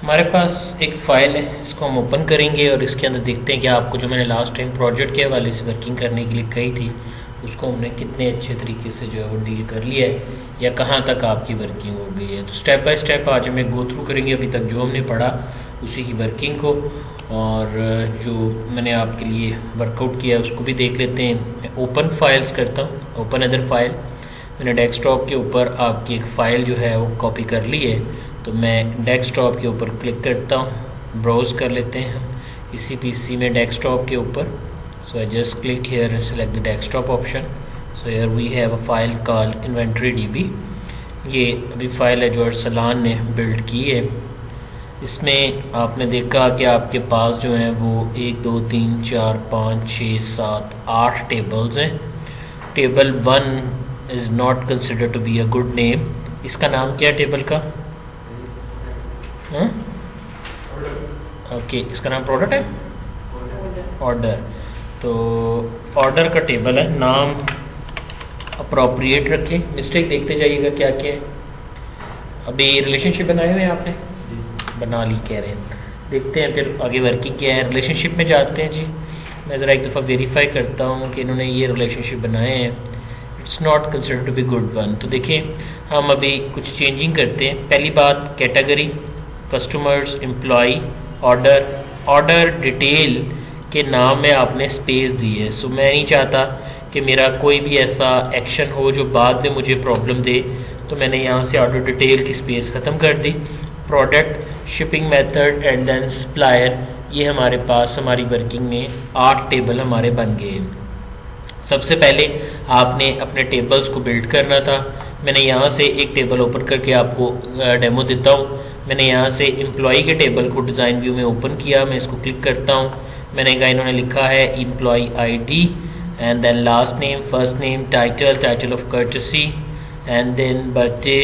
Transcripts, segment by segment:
हमारे पास एक फ़ाइल है, इसको हम ओपन करेंगे और इसके अंदर देखते हैं कि आपको जो मैंने लास्ट टाइम प्रोजेक्ट के हवाले से वर्किंग करने के लिए कही थी उसको हमने कितने अच्छे तरीके से जो है वो डील कर लिया है या कहाँ तक आपकी वर्किंग हो गई है। तो स्टेप बाय स्टेप आज हमें गो थ्रू करेंगे अभी तक जो हमने पढ़ा उसी की वर्किंग को, और जो मैंने आपके लिए वर्कआउट किया है उसको भी देख लेते हैं। मैं ओपन फाइल्स करता हूँ, ओपन अदर फाइल। मैंने डेस्कटॉप के ऊपर आपकी एक फ़ाइल जो है वो कॉपी कर ली है, तो मैं डेस्कटॉप के ऊपर क्लिक करता हूँ, ब्राउज़ कर लेते हैं हम इसी पीसी में डेस्कटॉप के ऊपर। So I just click here and select the desktop option. So here we have a file called inventory DB. ये अभी फाइल है जो अरसलान ने बिल्ड की है। इसमें आपने देखा कि आपके पास जो है वो 1 2 3 4 5 6 7 8 टेबल्स हैं। Table 1 is not consider to be a good name. इसका नाम क्या है टेबल का? ओके, इसका नाम प्रोडक्ट है, ऑर्डर। तो ऑर्डर का टेबल है, नाम अप्रोप्रिएट रखें। मिस्टेक देखते जाइएगा क्या क्या है। अभी रिलेशनशिप बनाए हुए हैं आपने, बना ली कह रहे हैं, देखते हैं फिर आगे वर्किंग क्या है। रिलेशनशिप में जाते हैं जी। मैं ज़रा एक दफ़ा वेरीफाई करता हूँ कि इन्होंने ये रिलेशनशिप बनाए हैं। It's not consider to be good one. तो देखिए हम अभी कुछ चेंजिंग करते हैं। पहली बात, category, customers, employee, order. Order detail के नाम में आपने स्पेस दी है। सो मैं नहीं चाहता कि मेरा कोई भी ऐसा एक्शन हो जो बाद में मुझे प्रॉब्लम दे, तो मैंने यहाँ से ऑर्डर डिटेल की स्पेस ख़त्म कर दी। Product, shipping method and then supplier, ये हमारे पास हमारी वर्किंग में 8 टेबल हमारे बन गए हैं। सबसे पहले आपने अपने टेबल्स को बिल्ड करना था। मैंने यहाँ से एक टेबल ओपन करके आपको डेमो देता हूँ। मैंने यहाँ से एम्प्लॉई के टेबल को डिज़ाइन व्यू में ओपन किया। मैं इसको क्लिक करता हूँ। मैंने कहा इन्होंने लिखा है employee ID and then last name, first name, title, title of courtesy and then birthday,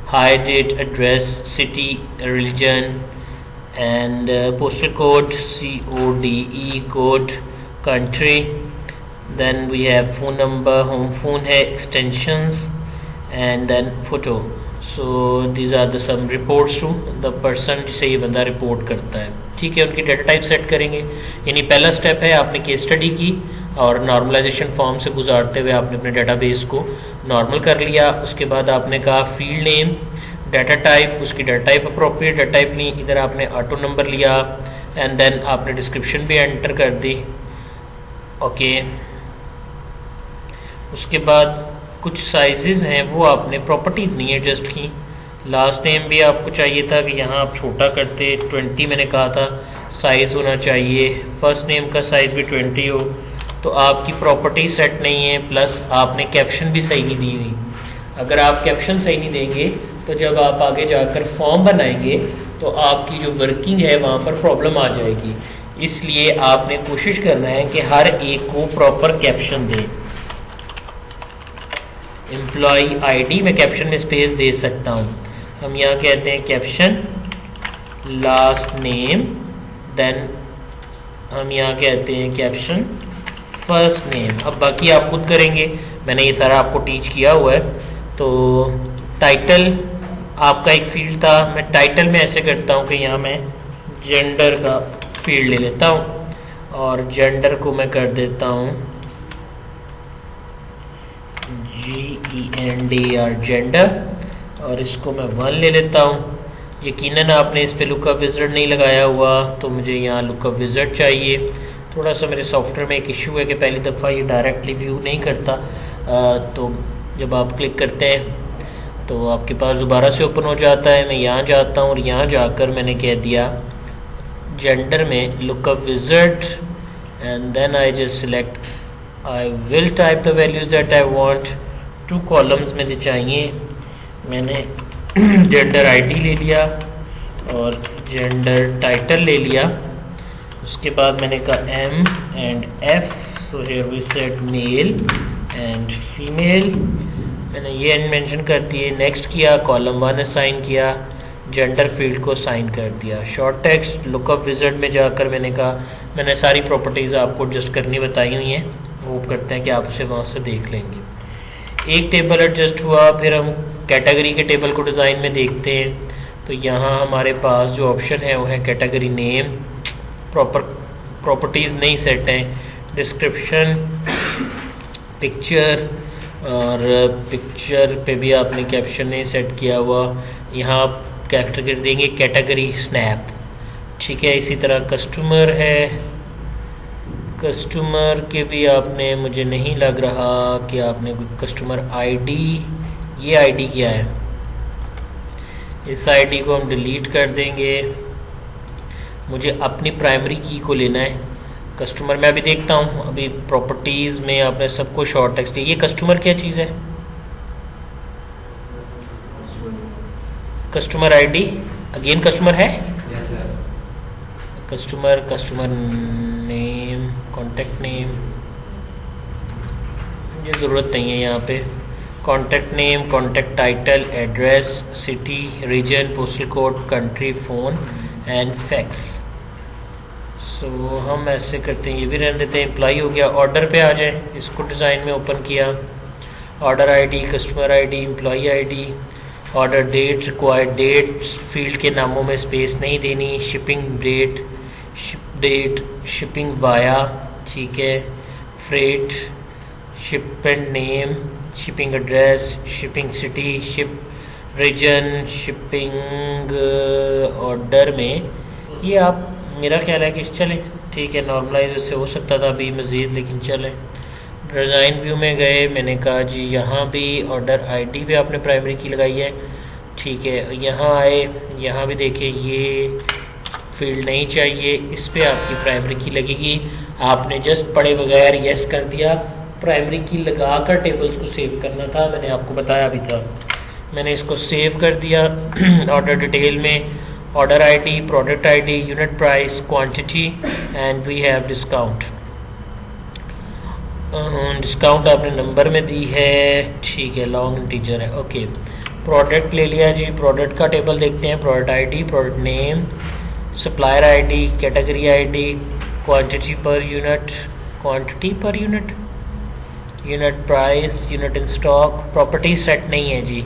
hire date, address, city, religion and postal code, CODE code, country, then we have phone number, home phone है, extensions and then photo. So these are the some reports to the person जिसे ये बंदा report करता है। ठीक है, उनकी data type set करेंगे। यानी पहला स्टेप है आपने केस स्टडी की और नॉर्मलाइजेशन फॉर्म से गुजारते हुए आपने अपने डेटाबेस को नॉर्मल कर लिया। उसके बाद आपने कहा फील्ड नेम, डाटा टाइप, उसकी data type appropriate data type ली। इधर आपने ऑटो नंबर लिया एंड देन आपने डिस्क्रिप्शन भी एंटर कर दी। ओके, उसके बाद कुछ साइजेस हैं वो आपने प्रॉपर्टीज़ नहीं एडजस्ट की। लास्ट नेम भी आपको चाहिए था कि यहाँ आप छोटा करते, 20 मैंने कहा था साइज़ होना चाहिए। फर्स्ट नेम का साइज़ भी 20 हो। तो आपकी प्रॉपर्टी सेट नहीं है, प्लस आपने कैप्शन भी सही नहीं दी हुई। अगर आप कैप्शन सही नहीं देंगे तो जब आप आगे जाकर फॉर्म बनाएंगे तो आपकी जो वर्किंग है वहाँ पर प्रॉब्लम आ जाएगी। इसलिए आपने कोशिश करना है कि हर एक को प्रॉपर कैप्शन दें। एम्प्लॉई आईडी में कैप्शन में स्पेस दे सकता हूँ। हम यहाँ कहते हैं कैप्शन लास्ट नेम, देन हम यहाँ कहते हैं कैप्शन फर्स्ट नेम। अब बाकी आप खुद करेंगे, मैंने ये सारा आपको टीच किया हुआ है। तो टाइटल आपका एक फील्ड था, मैं टाइटल में ऐसे करता हूँ कि यहाँ मैं जेंडर का फील्ड ले लेता हूँ और जेंडर को मैं कर देता हूँ GENDR जेंडर, और इसको मैं 1 ले लेता हूँ। यकीनन आपने इस पे लुकअप विज़ार्ड नहीं लगाया हुआ, तो मुझे यहाँ लुकअप विज़ार्ड चाहिए। थोड़ा सा मेरे सॉफ्टवेयर में एक इशू है कि पहली दफ़ा ये डायरेक्टली व्यू नहीं करता। तो जब आप क्लिक करते हैं तो आपके पास दोबारा से ओपन हो जाता है। मैं यहाँ जाता हूँ और यहाँ जाकर मैंने कह दिया जेंडर में lookup wizard and then I just select, I will type the values that I want. 2 columns मुझे चाहिए। मैंने जेंडर आईडी ले लिया और जेंडर टाइटल ले लिया। उसके बाद मैंने कहा M and F, so here we set male and female. मैंने ये मेंशन कर दिए। नेक्स्ट किया, कॉलम 1 असाइन किया, जेंडर फील्ड को असाइन कर दिया। शॉर्ट टेक्स्ट लुकअप विज़ार्ड में जाकर मैंने कहा, मैंने सारी प्रॉपर्टीज़ आपको एडजस्ट करनी बताई हुई हैं, होप करते हैं कि आप उसे वहाँ से देख लेंगे। एक टेबल एडजस्ट हुआ, फिर हम कैटेगरी के टेबल को डिज़ाइन में देखते हैं। तो यहाँ हमारे पास जो ऑप्शन है वो है कैटेगरी नेम, प्रॉपर्टीज़ नहीं सेट हैं, डिस्क्रिप्शन, पिक्चर, और पिक्चर पे भी आपने कैप्शन नहीं सेट किया हुआ। यहाँ आप कैटेगरी देंगे कैटेगरी स्नैप, ठीक है। इसी तरह कस्टमर है, कस्टमर के भी आपने, मुझे नहीं लग रहा कि आपने कोई कस्टमर आईडी, ये आईडी क्या है, इस आईडी को हम डिलीट कर देंगे। मुझे अपनी प्राइमरी की को लेना है। कस्टमर मैं अभी देखता हूँ, अभी प्रॉपर्टीज़ में आपने सबको शॉर्ट टेक्स्ट दिया। ये कस्टमर क्या चीज़ है, कस्टमर आईडी, अगेन कस्टमर है, customer, customer name, contact name, मुझे ज़रूरत नहीं है यहाँ पे। Contact name, contact title, address, city, region, postal code, country, phone and fax. So हम ऐसे करते हैं, ये भी रहने देते हैं। एम्प्लॉई हो गया। ऑर्डर पे आ जाए, इसको डिज़ाइन में ओपन किया, order ID, customer ID, employee ID, order date, required date, field के नामों में स्पेस नहीं देनी, shipping date, ship date, shipping via, ठीक है, freight, shipment name, shipping address, shipping city, ship region, shipping order में ये आप, मेरा ख्याल है कि चले, ठीक है, नॉर्मलाइज से हो सकता था अभी मज़ीद, लेकिन चले। डिज़ाइन व्यू में गए, मैंने कहा जी यहाँ भी ऑर्डर आईडी पे आपने प्राइमरी की लगाई है, ठीक है। यहाँ आए, यहाँ भी देखें ये फील्ड नहीं चाहिए, इस पर आपकी प्राइमरी की लगेगी। आपने जस्ट पढ़े बगैर यस कर दिया, प्राइमरी की लगा कर टेबल्स को सेव करना था, मैंने आपको बताया भी था। मैंने इसको सेव कर दिया। ऑर्डर डिटेल में order ID, product ID, unit price, quantity and we have discount. Discount आपने नंबर में दी है, ठीक है, लॉन्ग इंटीजर है, ओके। प्रोडक्ट ले लिया जी, प्रोडक्ट का टेबल देखते हैं। Product ID, product name, supplier ID, category ID, quantity per unit, quantity per unit, unit price, unit in stock, property set नहीं है जी,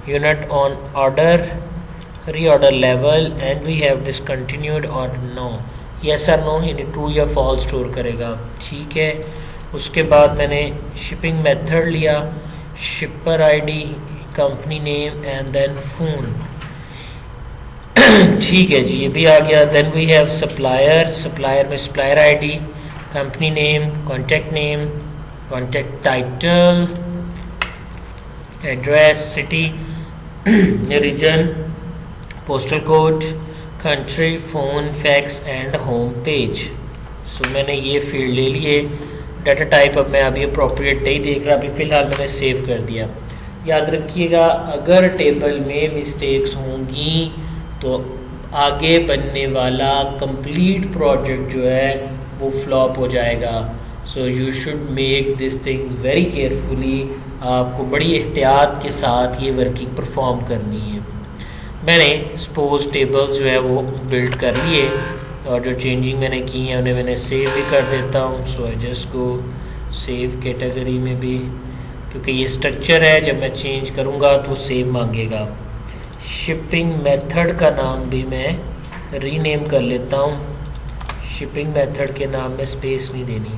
unit on order, reorder level and we have discontinued और no, yes और no, यानी true या false store करेगा, ठीक है। उसके बाद मैंने शिपिंग मेथड लिया, shipper ID, company name and then phone, ठीक है जी, ये भी आ गया। Then we have supplier, supplier में supplier ID, company name, contact title, address, city, region, postal code, country, phone, fax and home page. So मैंने ये फील्ड ले लिए। डाटा टाइप अब मैं अभी अप्रोप्रिएट नहीं देख रहा, अभी फ़िलहाल मैंने सेव कर दिया। याद रखिएगा, अगर टेबल में मिस्टेक्स होंगी तो आगे बनने वाला कंप्लीट प्रोजेक्ट जो है वो फ्लॉप हो जाएगा। So you should make this things very carefully. आपको बड़ी एहतियात के साथ ये वर्किंग परफॉर्म करनी है। मैंने सपोज टेबल्स जो है वो बिल्ड कर लिए और जो चेंजिंग मैंने की है उन्हें मैंने सेव भी कर देता हूँ। So I just go save category में भी, क्योंकि ये स्ट्रक्चर है, जब मैं चेंज करूँगा तो सेव मांगेगा। शिपिंग मेथड का नाम भी मैं रीनेम कर लेता हूँ, शिपिंग मेथड के नाम में स्पेस नहीं देनी,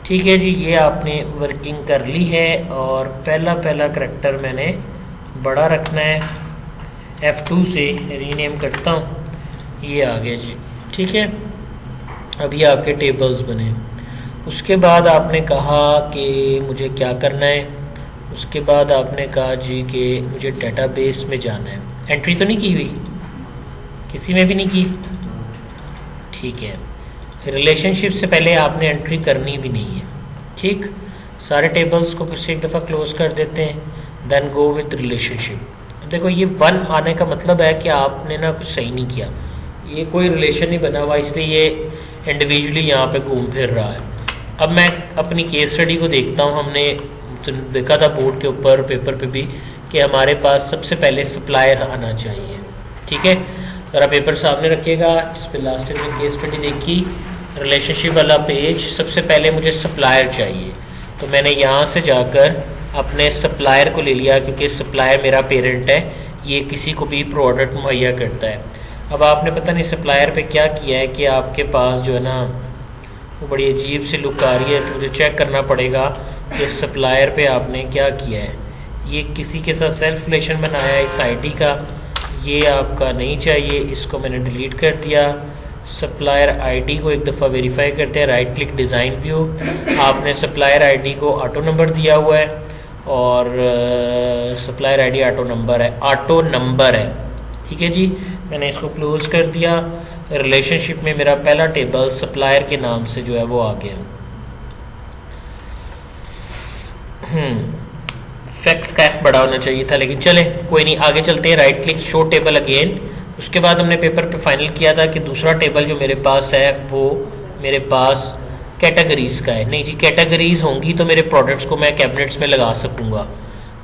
ठीक है जी। ये आपने वर्किंग कर ली है और पहला करैक्टर मैंने बड़ा रखना है। F2 से रीनेम करता हूँ, ये आ गया जी, ठीक है। अभी आपके टेबल्स बने। उसके बाद आपने कहा कि मुझे क्या करना है। उसके बाद आपने कहा जी कि मुझे डेटाबेस में जाना है। एंट्री तो नहीं की हुई, किसी में भी नहीं की, ठीक है। रिलेशनशिप से पहले आपने एंट्री करनी भी नहीं है, ठीक। सारे टेबल्स को फिर से एक दफ़ा क्लोज कर देते हैं, देन गो विथ रिलेशनशिप। देखो ये 1 आने का मतलब है कि आपने ना कुछ सही नहीं किया, ये कोई रिलेशन नहीं बना हुआ, इसलिए ये इंडिविजुअली यहाँ पे घूम फिर रहा है। अब मैं अपनी केस स्टडी को देखता हूँ। हमने तो देखा था बोर्ड के ऊपर, पेपर पे भी, कि हमारे पास सबसे पहले सप्लायर आना चाहिए, ठीक है। ज़रा पेपर सामने रखिएगा जिस पे लास्ट टाइम केस स्टडी देखी, रिलेशनशिप वाला पेज। सबसे पहले मुझे सप्लायर चाहिए, तो मैंने यहाँ से जाकर अपने सप्लायर को ले लिया, क्योंकि सप्लायर मेरा पेरेंट है। ये किसी को भी प्रोडक्ट मुहैया करता है। अब आपने पता नहीं सप्लायर पे क्या किया है कि आपके पास जो है ना वो बड़ी अजीब सी लुक आ रही है, तो मुझे चेक करना पड़ेगा कि सप्लायर पे आपने क्या किया है। ये किसी के साथ सेल्फ रिलेशन बनाया है इस आईडी का, ये आपका नहीं चाहिए, इसको मैंने डिलीट कर दिया। सप्लायर आईडी को एक दफ़ा वेरीफाई करते हैं, राइट क्लिक डिज़ाइन व्यू। आपने सप्लायर आईडी को ऑटो नंबर दिया हुआ है और सप्लायर आईडी ऑटो नंबर है, ठीक है जी। मैंने इसको क्लोज कर दिया। रिलेशनशिप में मेरा पहला टेबल सप्लायर के नाम से जो है वो आ गया। फैक्स का एफ बड़ा होना चाहिए था, लेकिन चले कोई नहीं, आगे चलते हैं। Right click show table again. उसके बाद हमने पेपर पे फाइनल किया था कि दूसरा टेबल जो मेरे पास है वो मेरे पास कैटेगरीज का है। नहीं जी, कैटेगरीज होंगी तो मेरे प्रोडक्ट्स को मैं कैबिनेट्स में लगा सकूंगा।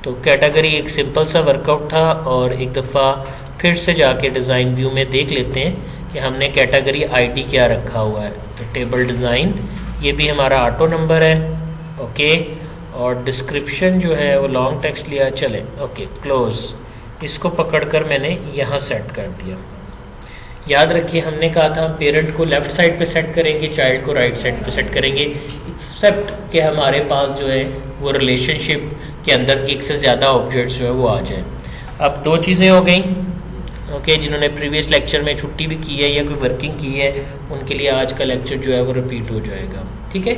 तो कैटेगरी एक सिंपल सा वर्कआउट था, और एक दफ़ा फिर से जाके डिज़ाइन व्यू में देख लेते हैं कि हमने कैटेगरी आईडी क्या रखा हुआ है। तो टेबल डिज़ाइन, ये भी हमारा ऑटो नंबर है, ओके। और डिस्क्रिप्शन जो है वो लॉन्ग टेक्स्ट लिया, चले ओके क्लोज। इसको पकड़कर मैंने यहाँ सेट कर दिया। याद रखिए हमने कहा था पेरेंट को लेफ्ट साइड पे सेट करेंगे, चाइल्ड को राइट साइड पे सेट करेंगे, एक्सेप्ट कि हमारे पास जो है वो रिलेशनशिप के अंदर एक से ज़्यादा ऑब्जेक्ट्स जो है वो आ जाए। अब दो चीज़ें हो गई, ओके। जिन्होंने प्रीवियस लेक्चर में छुट्टी भी की है या कोई वर्किंग की है उनके लिए आज का लेक्चर जो है वो रिपीट हो जाएगा, ठीक है।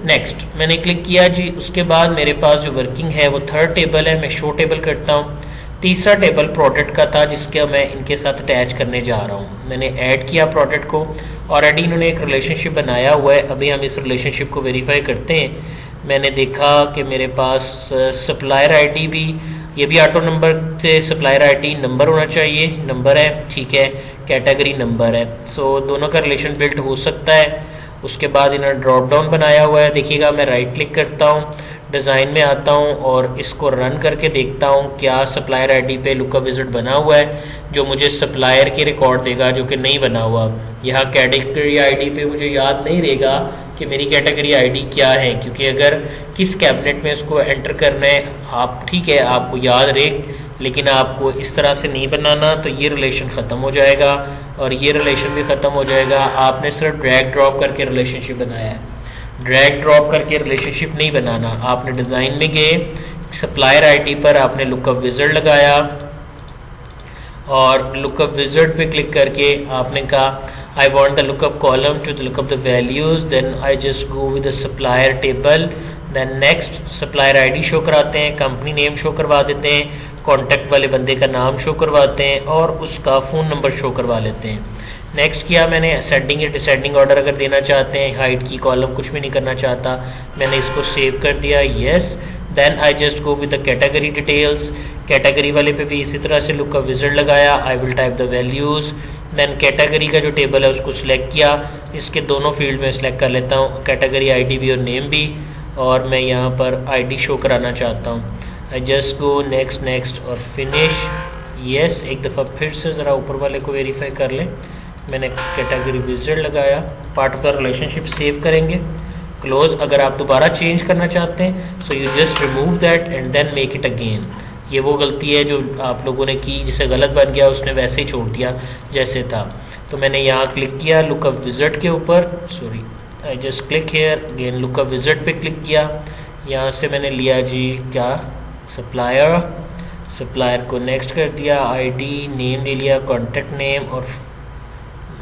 नेक्स्ट मैंने क्लिक किया जी। उसके बाद मेरे पास जो वर्किंग है वो थर्ड टेबल है, मैं शो टेबल करता हूँ। तीसरा टेबल प्रोडक्ट का था जिसका मैं इनके साथ अटैच करने जा रहा हूँ। मैंने ऐड किया प्रोडक्ट को, ऑलरेडी इन्होंने एक रिलेशनशिप बनाया हुआ है। अभी हम इस रिलेशनशिप को वेरीफाई करते हैं। मैंने देखा कि मेरे पास सप्लायर आईडी भी, ये भी ऑटो नंबर से सप्लायर आईडी नंबर होना चाहिए, नंबर है, ठीक है। कैटेगरी नंबर है, सो दोनों का रिलेशन बिल्ट हो सकता है। उसके बाद इन्होंने ड्रॉप डाउन बनाया हुआ है, देखिएगा मैं राइट क्लिक करता हूँ, डिज़ाइन में आता हूँ और इसको रन करके देखता हूँ क्या सप्लायर आईडी पे लुकअप विजिट बना हुआ है जो मुझे सप्लायर की रिकॉर्ड देगा, जो कि नहीं बना हुआ। यहाँ कैटेगरी आईडी पे मुझे याद नहीं रहेगा कि मेरी कैटेगरी आईडी क्या है, क्योंकि अगर किस कैबिनेट में उसको एंटर करना है आप, ठीक है, आपको याद रहे, लेकिन आपको इस तरह से नहीं बनाना, तो ये रिलेशन ख़त्म हो जाएगा और ये रिलेशन भी ख़त्म हो जाएगा। आपने सिर्फ ड्रैग ड्रॉप करके रिलेशनशिप बनाया है, ड्रैग ड्रॉप करके रिलेशनशिप नहीं बनाना। आपने डिज़ाइन में गए, सप्लायर आईडी पर आपने लुकअप विजिट लगाया और लुकअप विजिट पे क्लिक करके आपने कहा I want the lookup column to look up the values, then I just go with the supplier table, then next supplier ID show कराते हैं, कंपनी नेम शो करवा देते हैं, कॉन्टैक्ट वाले बंदे का नाम शो करवाते हैं और उसका फ़ोन नंबर शो करवा लेते हैं। नेक्स्ट किया मैंने असेंडिंग या डिसेंडिंग ऑर्डर अगर देना चाहते हैं, हाइट की कॉलम कुछ भी नहीं करना चाहता, मैंने इसको सेव कर दिया, yes. Then I just go with the category details, category वाले पे भी इसी तरह से लुक का विजिट लगाया, I will type the values. Then category का जो टेबल है उसको सिलेक्ट किया, इसके दोनों फील्ड में सिलेक्ट कर लेता हूँ, कैटेगरी आईडी भी और नेम भी, और मैं यहाँ पर आईडी शो कराना चाहता हूँ। आई जस्ट गो नेक्स्ट नेक्स्ट और फिनिश, येस। एक दफ़ा फिर से ज़रा ऊपर वाले को वेरीफाई कर लें, मैंने कैटेगरी विजिट लगाया, part of the relationship save करेंगे, क्लोज। अगर आप दोबारा चेंज करना चाहते हैं so you just remove that and then make it again. ये वो गलती है जो आप लोगों ने की, जिसे गलत बन गया उसने वैसे ही छोड़ दिया जैसे था। तो मैंने यहाँ क्लिक किया लुकअप विजिट के ऊपर, sorry I just click here again, lookup visit पे क्लिक किया, यहाँ से मैंने लिया जी क्या सप्लायर, सप्लायर को नेक्स्ट कर दिया, आईडी नेम ले लिया, कॉन्टैक्ट नेम, और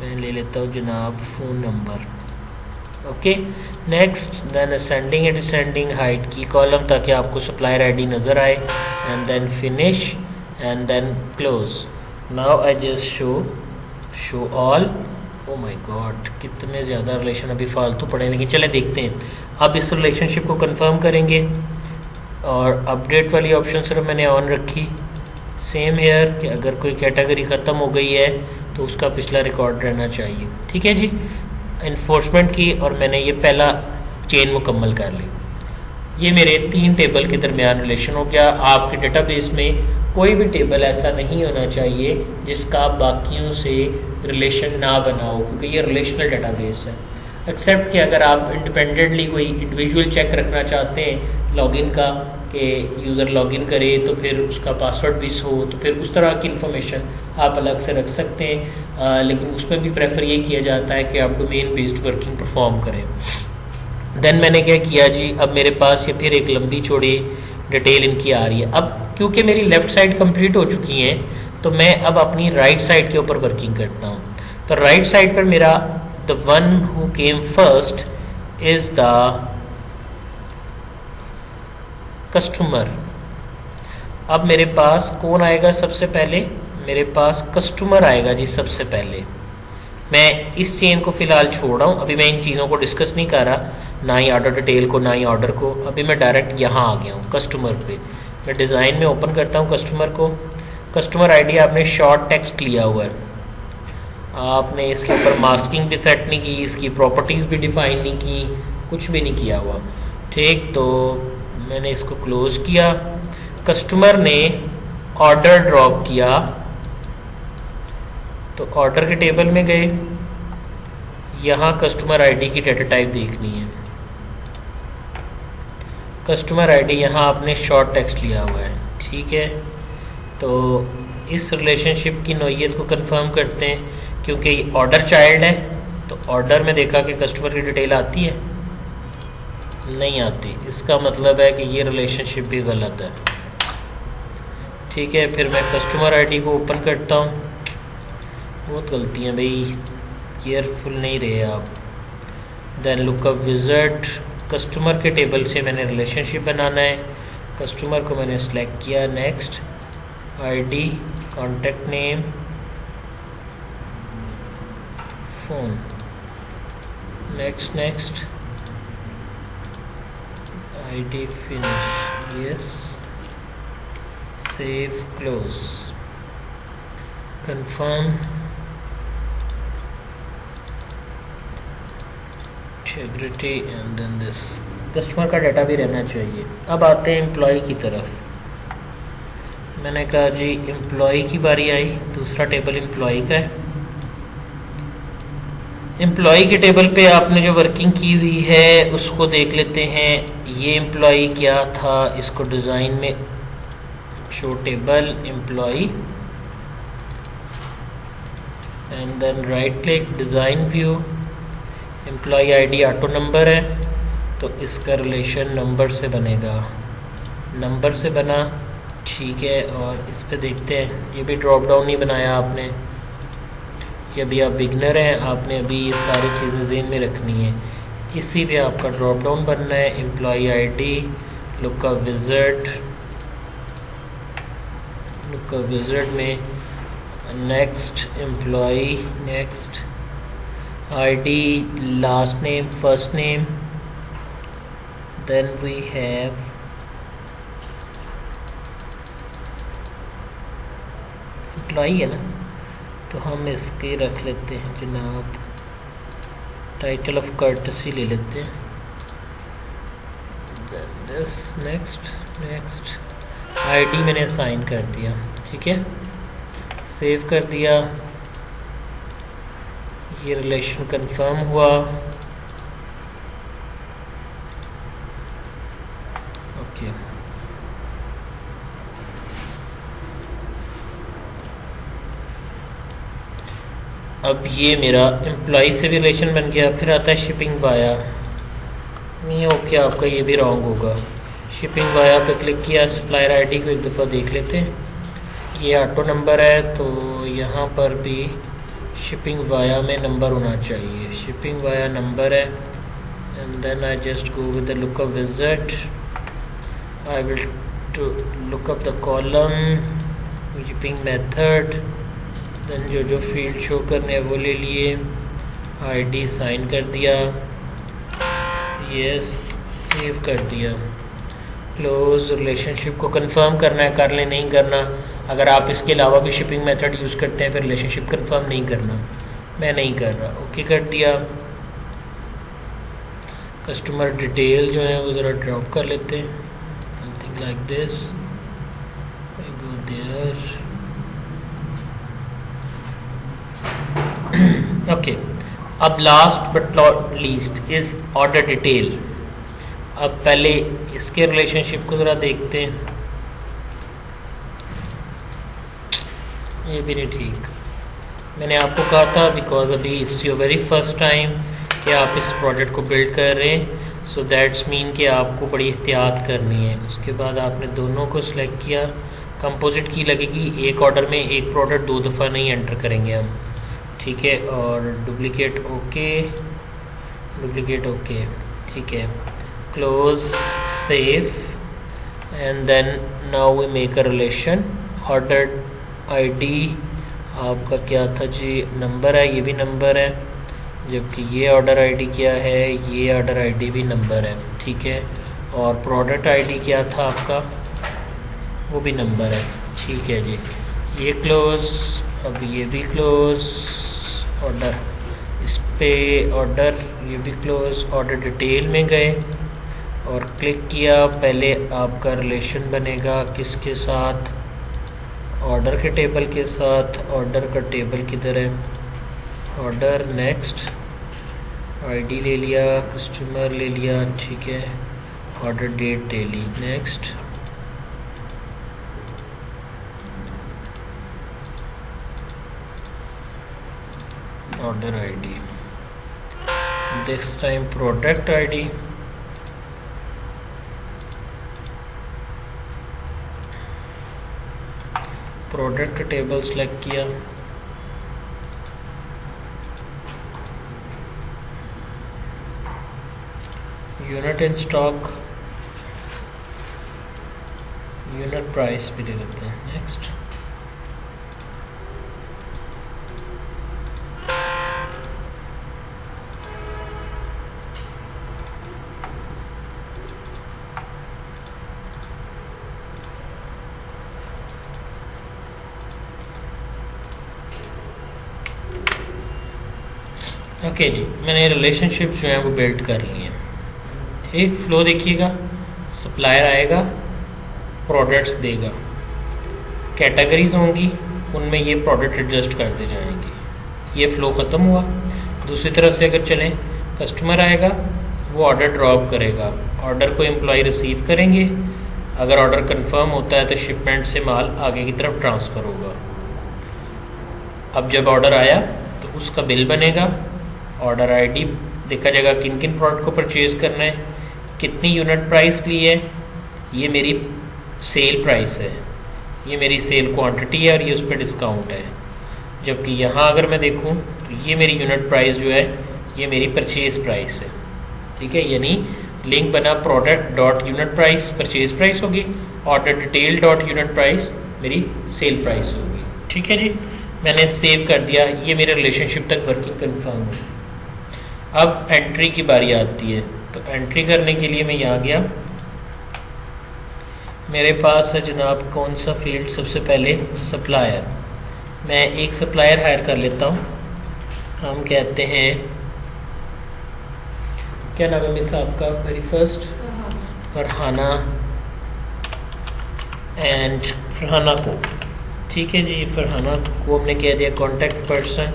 मैं ले लेता हूँ जनाब phone number, okay. Next then ascending and descending hide key column ताकि आपको सप्लायर आईडी नज़र आए, and then finish and then close. Now I just show all. Oh my God, कितने ज़्यादा रिलेशन अभी फालतू पड़े, लेकिन चले देखते हैं। अब इस रिलेशनशिप को कंफर्म करेंगे और अपडेट वाली ऑप्शन सिर्फ मैंने ऑन रखी, सेम हेयर कि अगर कोई कैटेगरी ख़त्म हो गई है तो उसका पिछला रिकॉर्ड रहना चाहिए, ठीक है जी। इन्फोर्समेंट की और मैंने ये पहला चेन मुकम्मल कर ली। ये मेरे 3 टेबल के दरमियान रिलेशन हो गया। आपके डेटाबेस में कोई भी टेबल ऐसा नहीं होना चाहिए जिसका बाकियों से रिलेशन ना बना हो, क्योंकि ये रिलेशनल डेटाबेस है। एक्सेप्ट कि अगर आप इंडिपेंडेंटली कोई इंडिविजुअल चेक रखना चाहते हैं लॉगिन का, कि यूज़र लॉगिन करे तो फिर उसका पासवर्ड भी हो, तो फिर उस तरह की इन्फॉर्मेशन आप अलग से रख सकते हैं, लेकिन उसमें भी प्रेफर ये किया जाता है कि आप डोमेन बेस्ड वर्किंग परफॉर्म करें। देन मैंने क्या किया जी, अब मेरे पास ये फिर एक लंबी चौड़ी डिटेल इनकी आ रही है। अब क्योंकि मेरी लेफ़्ट साइड कंप्लीट हो चुकी है तो मैं अब अपनी राइट साइड के ऊपर वर्किंग करता हूँ। तो राइट साइड पर मेरा the one who came first is the customer. अब मेरे पास कौन आएगा सबसे पहले? मेरे पास कस्टमर आएगा जी सबसे पहले। मैं इस चेन को फिलहाल छोड़ रहा हूँ, अभी मैं इन चीज़ों को डिस्कस नहीं कर रहा, ना ही ऑर्डर डिटेल को ना ही ऑर्डर को। अभी मैं डायरेक्ट यहाँ आ गया हूँ कस्टमर पे। मैं डिज़ाइन में ओपन करता हूँ कस्टमर को। कस्टमर आईडी आपने शॉर्ट टेक्स्ट लिया हुआ है, आपने इसके ऊपर मास्किंग भी सेट नहीं की, इसकी प्रॉपर्टीज़ भी डिफाइन नहीं की, कुछ भी नहीं किया हुआ। ठीक, तो मैंने इसको क्लोज किया। कस्टमर ने ऑर्डर ड्रॉप किया तो ऑर्डर के टेबल में गए, यहाँ कस्टमर आईडी की डेटा टाइप देखनी है। कस्टमर आईडी यहाँ आपने शॉर्ट टेक्स्ट लिया हुआ है, ठीक है। तो इस रिलेशनशिप की नोयत को कंफर्म करते हैं, क्योंकि ऑर्डर चाइल्ड है तो ऑर्डर में देखा कि कस्टमर की डिटेल आती है, नहीं आती। इसका मतलब है कि ये रिलेशनशिप भी गलत है, ठीक है। फिर मैं कस्टमर आईडी को ओपन करता हूँ। बहुत गलतियाँ भाई, केयरफुल नहीं रहे आप। देन लुकअप विज़ार्ड, कस्टमर के टेबल से मैंने रिलेशनशिप बनाना है। कस्टमर को मैंने सेलेक्ट किया। Next, ID, contact name, phone. Next next, ID finish, yes, save, close, confirm, integrity and then this. Customer का डाटा भी रहना चाहिए। अब आते हैं एम्प्लॉय की तरफ। मैंने कहा जी एम्प्लॉय की बारी आई, दूसरा टेबल एम्प्लॉय का है। एम्प्लॉय के टेबल पे आपने जो वर्किंग की हुई है उसको देख लेते हैं। ये एम्प्लॉय क्या था, इसको डिज़ाइन में show table employ and then right click, design view, employ ID auto number है तो इसका रिलेशन नंबर से बनेगा, नंबर से बना, ठीक है। और इस पे देखते हैं, ये भी ड्रॉप डाउन नहीं बनाया आपने, ये अभी आप बिगनर हैं, आपने अभी ये सारी चीज़ें ज़हन में रखनी है। इसी पे आपका ड्रॉप डाउन बनना है। Employee ID, lookup wizard, lookup wizard में next employee, next ID, last name, first name, then we have employee है ना, तो हम इसके रख लेते हैं जनाब टाइटल ऑफ कर्टसी ले लेते हैं। दिस, नेक्स्ट नेक्स्ट, आईडी मैंने असाइन कर दिया, ठीक है, सेव कर दिया। ये रिलेशन कंफर्म हुआ, ओके। अब ये मेरा एम्प्लॉय से भी रिलेशन बन गया। फिर आता है शिपिंग वाया, नहीं ओके, आपका ये भी रॉन्ग होगा। शिपिंग वाया पे क्लिक किया, सप्लायर आईडी को एक दफ़ा देख लेते हैं। ये ऑटो नंबर है तो यहाँ पर भी शिपिंग वाया में नंबर होना चाहिए, शिपिंग वाया नंबर है। And then I just go with the lookup wizard, I will to look up the column, shipping method, then जो फील्ड शो करने हैं वो ले लिए, आईडी साइन कर दिया, यस, सेव कर दिया, क्लोज। रिलेशनशिप को कंफर्म करना है, कर ले, नहीं करना। अगर आप इसके अलावा भी शिपिंग मेथड यूज़ करते हैं फिर रिलेशनशिप कंफर्म नहीं करना, मैं नहीं कर रहा, ओके कर दिया। कस्टमर डिटेल जो है वो ज़रा ड्रॉप कर लेते हैं, something like this, I go there, okay. अब last but not least is order detail. अब पहले इसके रिलेशनशिप को ज़रा देखते हैं। ये भी नहीं ठीक। मैंने आपको कहा था बिकॉज अभी it's your very first time कि आप इस प्रोजेक्ट को बिल्ड कर रहे हैं, सो दैट्स मीन कि आपको बड़ी एहतियात करनी है। उसके बाद आपने दोनों को सिलेक्ट किया, कंपोजिट की लगेगी। एक ऑर्डर में एक प्रोडक्ट 2 दफ़ा नहीं एंटर करेंगे हम, ठीक है। और डुप्लीकेट ओके, डुप्लीकेट ओके, ठीक है। Close, save, and then now we make a relation. Order ID आपका क्या था जी, नंबर है, ये भी नंबर है, जबकि ये ऑर्डर आईडी क्या है, ये ऑर्डर आईडी भी नंबर है, ठीक है। और प्रोडक्ट आईडी क्या था आपका, वो भी नंबर है, ठीक है जी। ये क्लोज, अब ये भी क्लोज। ऑर्डर इस पे ऑर्डर, ये भी क्लोज। ऑर्डर डिटेल में गए और क्लिक किया। पहले आपका रिलेशन बनेगा किसके साथ, ऑर्डर के टेबल के साथ। ऑर्डर का टेबल किधर है, ऑर्डर, नेक्स्ट, आईडी ले लिया, कस्टमर ले लिया, ठीक है। Order date daily, next. Order ID, this time product ID, product table select किया। Unit in stock, unit price भी दे देते हैं, नेक्स्ट। ओके जी, मैंने रिलेशनशिप जो है वो बिल्ड कर लिए। एक फ्लो देखिएगा, सप्लायर आएगा, प्रोडक्ट्स देगा, कैटेगरीज होंगी, उनमें ये प्रोडक्ट एडजस्ट करते जाएंगे। ये फ्लो ख़त्म हुआ। दूसरी तरफ से अगर चलें, कस्टमर आएगा, वो ऑर्डर ड्रॉप करेगा, ऑर्डर को एम्प्लॉय रिसीव करेंगे। अगर ऑर्डर कंफर्म होता है तो शिपमेंट से माल आगे की तरफ ट्रांसफ़र होगा। अब जब ऑर्डर आया तो उसका बिल बनेगा, ऑर्डर आईडी देखा जाएगा किन किन प्रोडक्ट को परचेज करना है, कितनी यूनिट प्राइस ली है, ये मेरी सेल प्राइस है, ये मेरी सेल क्वांटिटी है और ये उस पर डिस्काउंट है। जबकि यहाँ अगर मैं देखूँ तो ये मेरी यूनिट प्राइस जो है ये मेरी परचेज प्राइस है, ठीक है। यानी लिंक बना product dot unit price purchase price होगी, order detail dot unit price मेरी सेल प्राइस होगी, ठीक है जी। मैंने सेव कर दिया, ये मेरे रिलेशनशिप तक वर्किंग कंफर्म है। अब एंट्री की बारी आती है, तो एंट्री करने के लिए मैं यहाँ गया। मेरे पास है जनाब कौन सा फील्ड, सबसे पहले सप्लायर। मैं एक सप्लायर हायर कर लेता हूँ। हम कहते हैं, क्या नाम है मिस आपका, very first, Farhana and Farhana को, ठीक है जी। फरहाना को हमने कह दिया कॉन्टैक्ट पर्सन,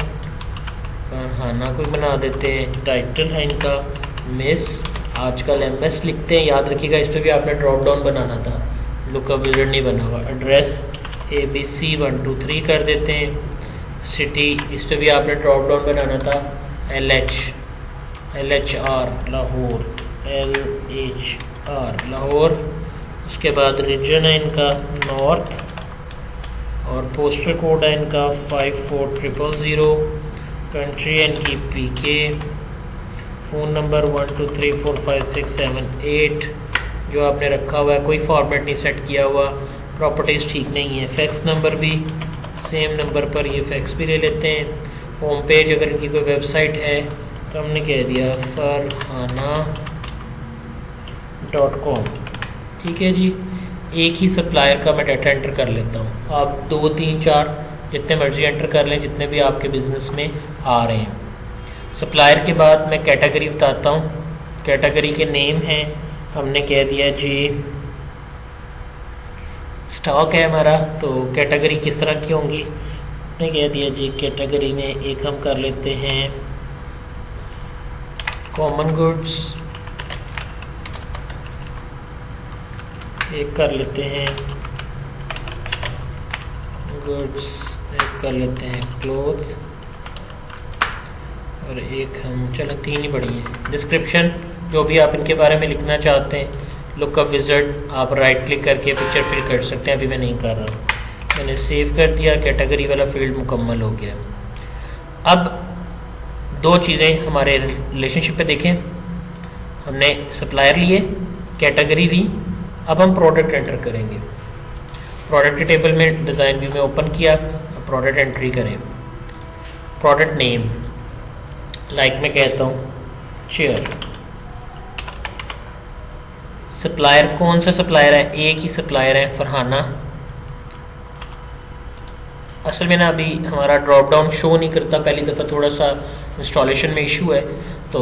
फरहाना को बना देते हैं। टाइटल है इनका मिस, आजकल MS लिखते हैं, याद रखिएगा इस पर भी आपने ड्रॉप डाउन बनाना था, लुकअप विज़ार्ड नहीं बना हुआ। एड्रेस ABC 123 कर देते हैं। सिटी, इस पर भी आपने ड्रॉप डाउन बनाना था, LHR लाहौर, LHR लाहौर। उसके बाद रीजन है इनका नॉर्थ और पोस्टल कोड है इनका 54000। कंट्री है इनकी PK। फ़ोन नंबर 12345678 जो आपने रखा हुआ है, कोई फॉर्मेट नहीं सेट किया हुआ, प्रॉपर्टीज़ ठीक नहीं है। फैक्स नंबर भी सेम नंबर पर, ये फैक्स भी ले लेते हैं। होम पेज अगर इनकी कोई वेबसाइट है तो हमने कह दिया farhana.com, ठीक है जी। एक ही सप्लायर का मैं डाटा एंटर कर लेता हूँ, आप 2 3 4 जितने मर्जी एंटर कर लें, जितने भी आपके बिज़नेस में आ रहे हैं। सप्लायर के बाद मैं कैटेगरी बताता हूँ। कैटेगरी के नेम हैं, हमने कह दिया जी स्टॉक है हमारा, तो कैटेगरी किस तरह की होंगी, हमने कह दिया जी कैटेगरी में एक हम कर लेते हैं कॉमन गुड्स, एक कर लेते हैं गुड्स, एक कर लेते हैं क्लोथ्स, और एक हम चलो 3 ही बड़ी हैं। डिस्क्रिप्शन जो भी आप इनके बारे में लिखना चाहते हैं, लुक अप विज़िट आप राइट क्लिक करके पिक्चर फिल कर सकते हैं। अभी मैं नहीं कर रहा, मैंने सेव कर दिया, कैटेगरी वाला फील्ड मुकम्मल हो गया। अब 2 चीज़ें हमारे रिलेशनशिप पे देखें, हमने सप्लायर लिए, कैटेगरी ली, अब हम प्रोडक्ट एंटर करेंगे। प्रोडक्ट के टेबल में डिज़ाइन व्यू में ओपन किया, प्रोडक्ट एंट्री करें। प्रोडक्ट नेम लाइक मैं कहता हूँ चेयर। सप्लायर कौन सा सप्लायर है, एक ही सप्लायर है फरहाना। असल में ना अभी हमारा ड्रॉप डाउन शो नहीं करता, पहली दफ़ा थोड़ा सा इंस्टॉलेशन में इशू है, तो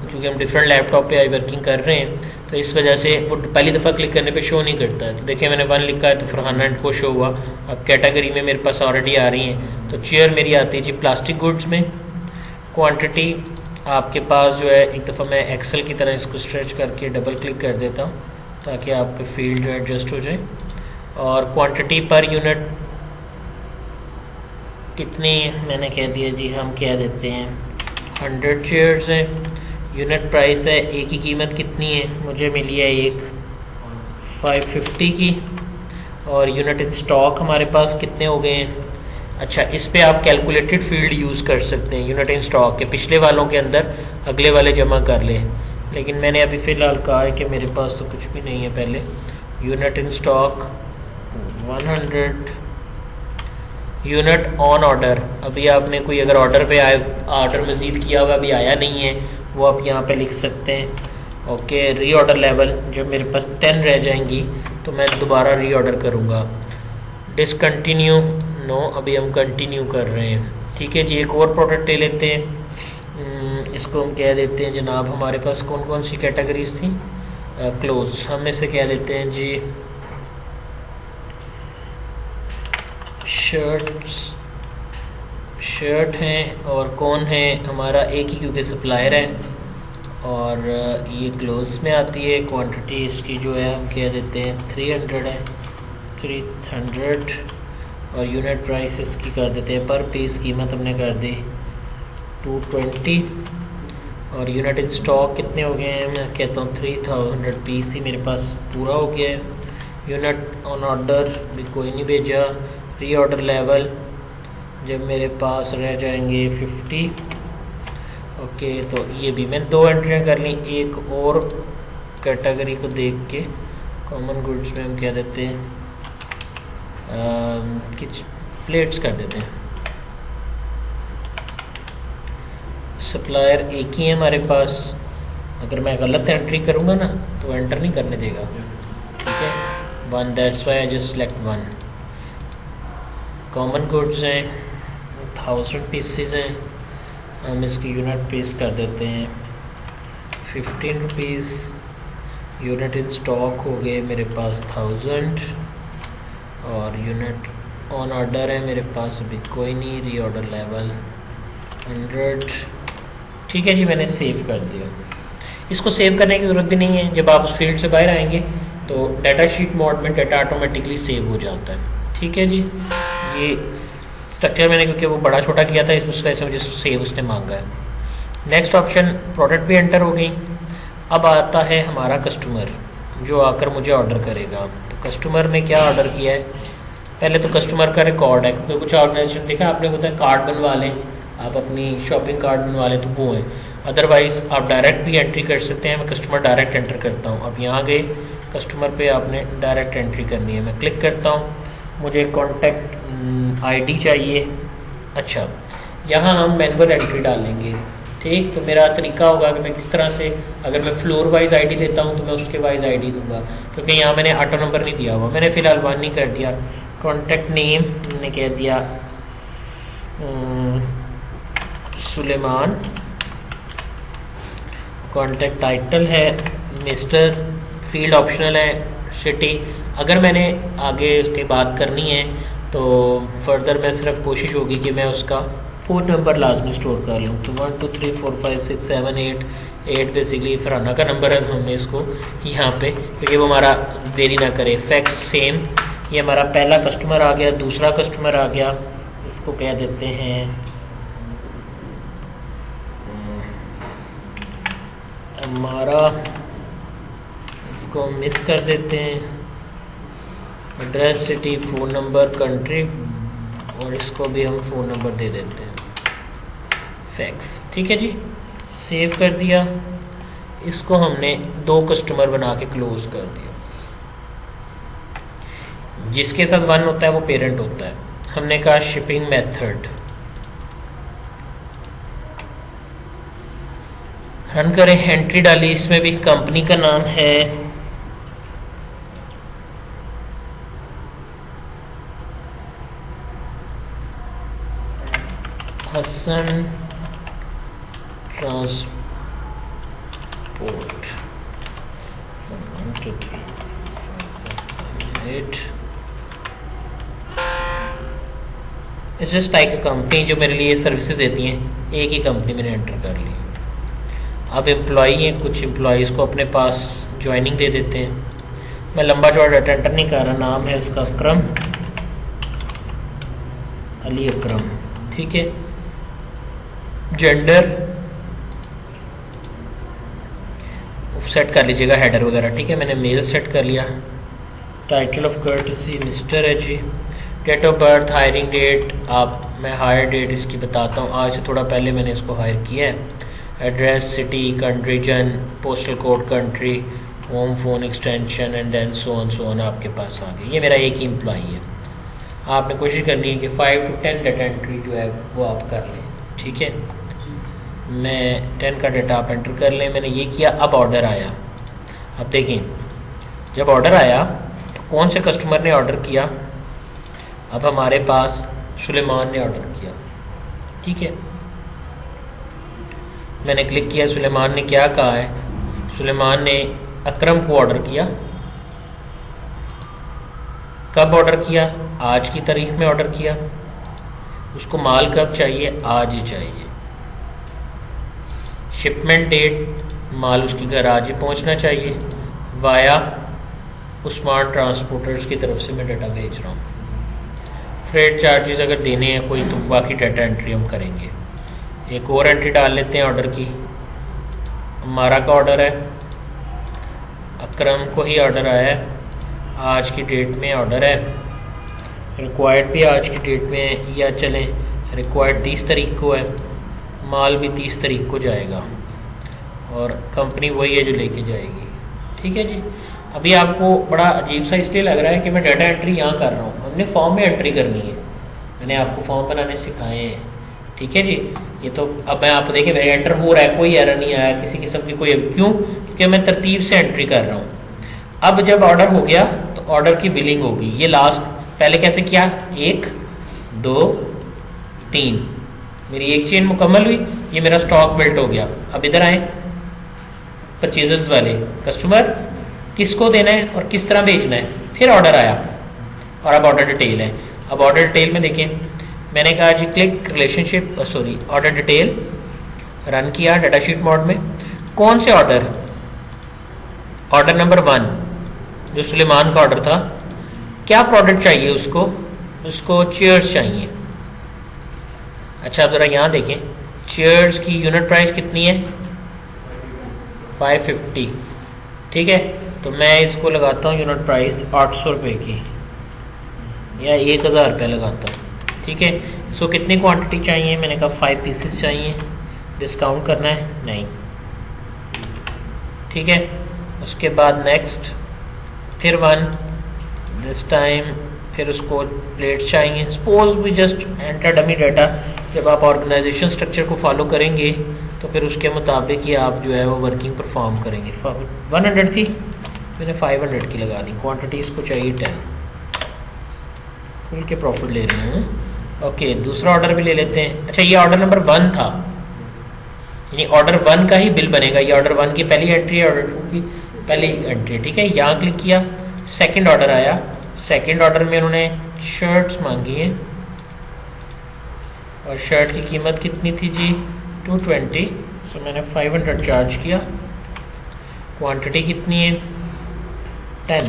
क्योंकि हम डिफरेंट लैपटॉप पे आई वर्किंग कर रहे हैं तो इस वजह से वो पहली दफ़ा क्लिक करने पे शो नहीं करता है। तो देखिए मैंने 1 लिखा है तो फरहाना को शो हुआ। अब कैटेगरी में मेरे पास ऑलरेडी आ रही हैं, तो चेयर मेरी आती है जी प्लास्टिक गुड्स में। क्वांटिटी आपके पास जो है, एक दफ़ा मैं एक्सेल की तरह इसको स्ट्रेच करके डबल क्लिक कर देता हूँ ताकि आपके फील्ड जो एडजस्ट हो जाए। और क्वांटिटी पर यूनिट कितनी मैंने कह दिया जी, हम कह देते हैं 100 चेयर्स हैं। यूनिट प्राइस है, एक की कीमत कितनी है, मुझे मिली है एक 550 की। और यूनिट इन स्टॉक हमारे पास कितने हो गए हैं। अच्छा, इस पे आप कैलकुलेटेड फील्ड यूज़ कर सकते हैं यूनिट इन स्टॉक के, पिछले वालों के अंदर अगले वाले जमा कर लें, लेकिन मैंने अभी फ़िलहाल कहा है कि मेरे पास तो कुछ भी नहीं है। पहले unit in stock 100, unit on order, अभी आपने कोई अगर ऑर्डर पे आए, ऑर्डर मज़ीद किया हुआ अभी आया नहीं है, वो आप यहाँ पे लिख सकते हैं। ओके, री ऑर्डर लेवल, जब मेरे पास 10 रह जाएंगी तो मैं दोबारा री ऑर्डर करूँगा। डिसकंटिन्यू नो, अभी हम कंटिन्यू कर रहे हैं। ठीक है जी, एक और प्रोडक्ट ले लेते हैं, इसको हम कह देते हैं जनाब, हमारे पास कौन कौन सी कैटेगरीज थी, क्लोथ्स, हम इसे कह देते हैं जी शर्ट हैं। और कौन है हमारा, एक ही क्योंकि सप्लायर है, और ये क्लोथ्स में आती है। क्वांटिटी इसकी जो है हम कह देते हैं 300 है, 300। और यूनिट प्राइस इसकी कर देते हैं, पर पीस कीमत हमने कर दी 220। और यूनिट इन स्टॉक कितने हो गए हैं, मैं कहता हूँ 3000 पीस ही मेरे पास पूरा हो गया है। यूनिट ऑन ऑर्डर भी कोई नहीं भेजा। री ऑर्डर लेवल जब मेरे पास रह जाएंगे 50। ओके, तो ये भी मैंने 2 एंट्रियाँ कर ली। एक और कैटेगरी को देख के कॉमन गुड्स में हम क्या देते हैं, कुछ प्लेट्स कर देते हैं। सप्लायर एक ही है हमारे पास, अगर मैं गलत एंट्री करूँगा ना तो एंटर नहीं करने देगा। ठीक है, 1, that's why I just select 1। Common goods हैं, 1000 पीसेस हैं, हम इसकी यूनिट पीस कर देते हैं 15 रुपीज़। यूनिट इन स्टॉक हो गए मेरे पास 1000। और यूनिट ऑन ऑर्डर है मेरे पास अभी कोई नहीं। री ऑर्डर लेवल 100। ठीक है जी, मैंने सेव कर दिया। इसको सेव करने की ज़रूरत भी नहीं है, जब आप उस फील्ड से बाहर आएंगे तो डाटा शीट मोड में डाटा ऑटोमेटिकली सेव हो जाता है। ठीक है जी, ये स्ट्रक्चर मैंने क्योंकि वो बड़ा छोटा किया था उस वजह से मुझे सेव उसने मांगा है। नेक्स्ट ऑप्शन, प्रोडक्ट भी एंटर हो गई। अब आता है हमारा कस्टमर जो आकर मुझे ऑर्डर करेगा। तो कस्टमर ने क्या ऑर्डर किया है, पहले तो कस्टमर का रिकॉर्ड है, क्योंकि कुछ ऑर्गेनाइजेशन देखा आपने होता है कार्ड बनवा लें, आप अपनी शॉपिंग कार्ड बनवा लें तो वो है। अदरवाइज़ आप डायरेक्ट भी एंट्री कर सकते हैं। मैं कस्टमर डायरेक्ट एंटर करता हूँ। अब यहाँ गए कस्टमर पे आपने डायरेक्ट एंट्री करनी है, मैं क्लिक करता हूँ। मुझे कॉन्टैक्ट आईडी चाहिए। अच्छा, यहाँ हम मैनुअल एंट्री डालेंगे। ठीक, तो मेरा तरीका होगा कि मैं किस तरह से, अगर मैं फ्लोर वाइज आईडी देता हूँ तो मैं उसके वाइज आईडी दूंगा, क्योंकि यहाँ मैंने ऑटो नंबर नहीं दिया हुआ। मैंने फ़िलहाल 1 नहीं कर दिया। कॉन्टैक्ट नेम मैंने कह दिया सुलेमान। कॉन्टैक्ट टाइटल है मिस्टर, फील्ड ऑप्शनल है, सिटी। अगर मैंने आगे उसकी बात करनी है तो फर्दर मैं सिर्फ कोशिश होगी कि मैं उसका फ़ोन नंबर लाजमी स्टोर कर लूँ। तो 1 2 3 4 5 6 7 8 8 बेसिकली फराना का नंबर है, तो हमने इसको यहाँ पे, क्योंकि वो हमारा देरी ना करे, फैक्स सेम। ये हमारा पहला कस्टमर आ गया, दूसरा कस्टमर आ गया, इसको कह देते हैं हमारा, इसको मिस कर देते हैं, address, city, phone number, country, और इसको भी हम फ़ोन नंबर दे देते हैं, फैक्स। ठीक है जी, सेव कर दिया। इसको हमने 2 कस्टमर बना के क्लोज कर दिया। जिसके साथ 1 होता है वो पेरेंट होता है। हमने कहा शिपिंग मेथड, रन करें, एंट्री डाली, इसमें भी कंपनी का नाम है Hasan transport, 1 2 3 4 5 6 7 8। It's just like a company जो मेरे लिए सर्विसेज देती हैं, एक ही कंपनी मैंने एंटर कर ली। अब एम्प्लॉई हैं, कुछ एम्प्लॉयज़ को अपने पास ज्वाइनिंग दे देते हैं। मैं लंबा चौड़ा डाटा एंटर नहीं कर रहा। नाम है उसका अकरम, अली अकरम। ठीक है, जेंडर सेट कर लीजिएगा, हेडर वगैरह। ठीक है, मैंने मेल सेट कर लिया। टाइटल ऑफ कर्टसी मिस्टर है जी। Date of birth, hiring date, मैं हायर डेट इसकी बताता हूँ, आज से थोड़ा पहले मैंने इसको हायर किया है। एड्रेस, सिटी, कंट्री, जन, postal code, country, home, phone, extension, and then so on आपके पास आ गई। ये मेरा एक ही एम्प्लॉई है। आपने कोशिश करनी है कि 5 to 10 डाटा एंट्री जो है वो आप कर लें। ठीक है, मैं 10 का डाटा आप एंटर कर लें। मैंने ये किया। अब ऑर्डर आया। अब देखें, जब ऑर्डर आया तो कौन से कस्टमर ने ऑर्डर किया? अब हमारे पास सुलेमान ने ऑर्डर किया। ठीक है, मैंने क्लिक किया। सुलेमान ने क्या कहा है? सुलेमान ने अकरम को ऑर्डर किया। कब ऑर्डर किया? आज की तारीख में ऑर्डर किया। उसको माल कब चाहिए? आज ही चाहिए। शिपमेंट डेट, माल उसके घर आज ही पहुंचना चाहिए। वाया उस्मान ट्रांसपोर्टर्स की तरफ से मैं डाटा भेज रहा हूँ। फ्रेट चार्जेस अगर देने हैं कोई तो बाकी डाटा एंट्री हम करेंगे। एक और एंट्री डाल लेते हैं ऑर्डर की। हमारा का ऑर्डर है, अकरम को ही ऑर्डर आया है, आज की डेट में ऑर्डर है। रिक्वायर्ड भी आज की डेट में है, या चलें रिक्वायर्ड 30 तारीख को है, माल भी 30 तारीख को जाएगा, और कंपनी वही है जो लेके जाएगी। ठीक है जी। अभी आपको बड़ा अजीब सा इसलिए लग रहा है कि मैं डाटा एंट्री यहाँ कर रहा हूँ। हमने फॉर्म में एंट्री करनी है। मैंने आपको फॉर्म बनाने सिखाए हैं। ठीक है जी। ये तो अब मैं आप देखें मेरे एंटर हो रहा है, कोई एरर नहीं आया किसी किस्म की, कोई। क्यों? क्योंकि मैं तरतीब से एंट्री कर रहा हूँ। अब जब ऑर्डर हो गया तो ऑर्डर की बिलिंग होगी। ये लास्ट पहले कैसे किया? 1 2 3, मेरी एक चेन मुकम्मल हुई। ये मेरा स्टॉक बिल्ट हो गया। अब इधर आए, परचेजर्स वाले कस्टमर किसको देना है और किस तरह भेजना है। फिर ऑर्डर आया और अब ऑर्डर डिटेल है। अब ऑर्डर डिटेल में देखें, मैंने कहा जी click relationship, sorry order detail, run किया डाटा शीट मोड में। कौन से ऑर्डर? ऑर्डर नंबर 1 जो सुलेमान का ऑर्डर था। क्या प्रोडक्ट चाहिए उसको? उसको चेयर्स चाहिए। अच्छा ज़रा यहाँ देखें, चेयर्स की यूनिट प्राइस कितनी है? 550। ठीक है, तो मैं इसको लगाता हूँ यूनिट प्राइस 800 रुपये की, या 1000 रुपये लगाता हूँ। ठीक है, इसको कितनी क्वांटिटी चाहिए? मैंने कहा 5 पीसेस चाहिए। डिस्काउंट करना है? नहीं। ठीक है, उसके बाद नेक्स्ट, फिर 1 दिस टाइम, फिर उसको प्लेट चाहिए। सपोज भी जस्ट एंटर डमी डाटा। जब आप ऑर्गेनाइजेशन स्ट्रक्चर को फॉलो करेंगे तो फिर उसके मुताबिक ही आप जो है वो वर्किंग परफॉर्म करेंगे। 100 थी, मैंने 500 की लगा दी। क्वांटिटी इसको चाहिए 10, खुल के प्रॉफिट ले रहे हैं। ओके, दूसरा ऑर्डर भी ले लेते हैं। अच्छा, ये ऑर्डर नंबर 1 था, यानी ऑर्डर 1 का ही बिल बनेगा। ये ऑर्डर 1 की पहली एंट्री है, ऑर्डर 2 की पहली एंट्री। ठीक है, यहाँ क्लिक किया, सेकंड ऑर्डर आया। सेकंड ऑर्डर में उन्होंने शर्ट्स मांगी हैं, और शर्ट की कीमत कितनी थी जी? 220 सो मैंने 500 चार्ज किया। क्वांटिटी कितनी है? 10।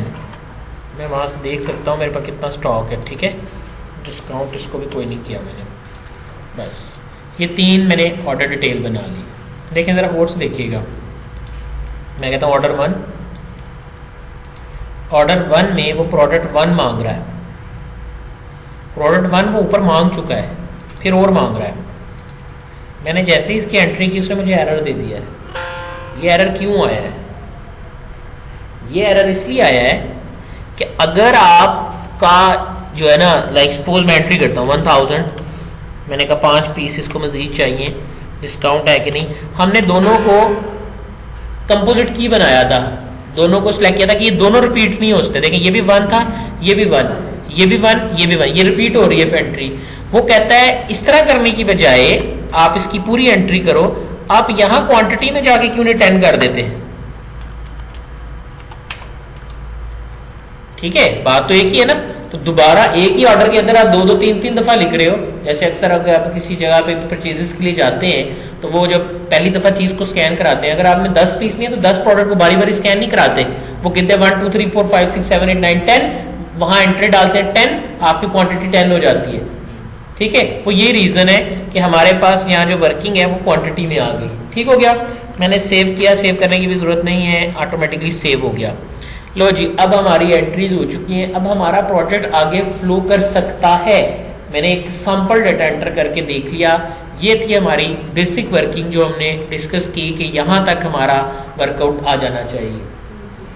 मैं वहाँ से देख सकता हूँ मेरे पास कितना स्टॉक है। ठीक है, डिस्काउंट इसको भी कोई नहीं किया मैंने। बस ये 3 मैंने ऑर्डर डिटेल बना ली। देखें ज़रा और से देखिएगा। मैं कहता हूँ ऑर्डर 1। ऑर्डर 1 में वो प्रोडक्ट 1 मांग रहा है। प्रोडक्ट 1 वो ऊपर मांग चुका है, फिर और मांग रहा है। मैंने जैसे ही इसकी एंट्री की उसने मुझे एरर दे दिया है। ये एरर क्यों आया है? ये एरर इसलिए आया है कि अगर आपका जो है ना, लाइक सपोज मैं एंट्री करता हूँ 1000, मैंने कहा 5 पीस इसको मजीद चाहिए, डिस्काउंट है कि नहीं। हमने दोनों को कंपोजिट की बनाया था, दोनों को सिलेक्ट किया था कि ये दोनों रिपीट नहीं हो सकते। देखें ये भी 1 था, ये भी 1, ये भी 1, ये भी 1, ये रिपीट हो रही है एंट्री। वो कहता है इस तरह करने की बजाय आप इसकी पूरी एंट्री करो, आप यहां क्वांटिटी में जाके क्यों नहीं 10 कर देते? ठीक है, बात तो एक ही है ना। तो दोबारा एक ही ऑर्डर के अंदर आप 2-2, 3-3 दफा लिख रहे हो। जैसे अक्सर अगर आप किसी जगह पे परचेजेस के लिए जाते हैं तो वो जब पहली दफा चीज को स्कैन कराते हैं, अगर आपने 10 पीस नहीं है तो 10 प्रोडक्ट को बारी बारी स्कैन नहीं कराते। वो कहते हैं 1 2 3 4 5 6 7 8 9 10, वहां एंट्री डालते हैं 10, आपकी क्वांटिटी 10 हो जाती है। ठीक है, वो ये रीजन है कि हमारे पास यहाँ जो वर्किंग है वो क्वांटिटी में आ गई। ठीक हो गया, मैंने सेव किया, सेव करने की भी जरूरत नहीं है, ऑटोमेटिकली सेव हो गया। लो जी, अब हमारी एंट्रीज हो चुकी हैं। अब हमारा प्रोजेक्ट आगे फ्लो कर सकता है। मैंने एक सैंपल डाटा एंटर करके देख लिया। ये थी हमारी बेसिक वर्किंग जो हमने डिस्कस की कि यहाँ तक हमारा वर्कआउट आ जाना चाहिए।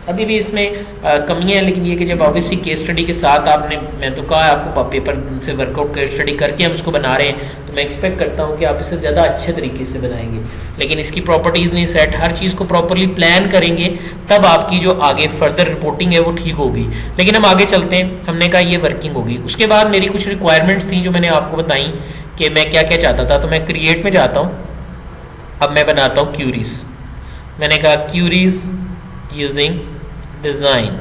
अभी भी इसमें कमियां हैं, लेकिन ये कि जब ऑब्वियसली केस स्टडी के साथ आपने, मैं तो कहा आपको पेपर से वर्कआउट केस स्टडी करके हम इसको बना रहे हैं, तो मैं एक्सपेक्ट करता हूँ कि आप इसे ज़्यादा अच्छे तरीके से बनाएंगे। लेकिन इसकी प्रॉपर्टीज़ नहीं सेट, हर चीज़ को प्रॉपरली प्लान करेंगे तब आपकी जो आगे फर्दर रिपोर्टिंग है वो ठीक होगी। लेकिन हम आगे चलते हैं। हमने कहा ये वर्किंग होगी। उसके बाद मेरी कुछ रिक्वायरमेंट्स थी जो मैंने आपको बताई कि मैं क्या क्या चाहता था। तो मैं क्रिएट में जाता हूँ, अब मैं बनाता हूँ क्यूरीज। मैंने कहा क्यूरीज यूजिंग डिजाइन।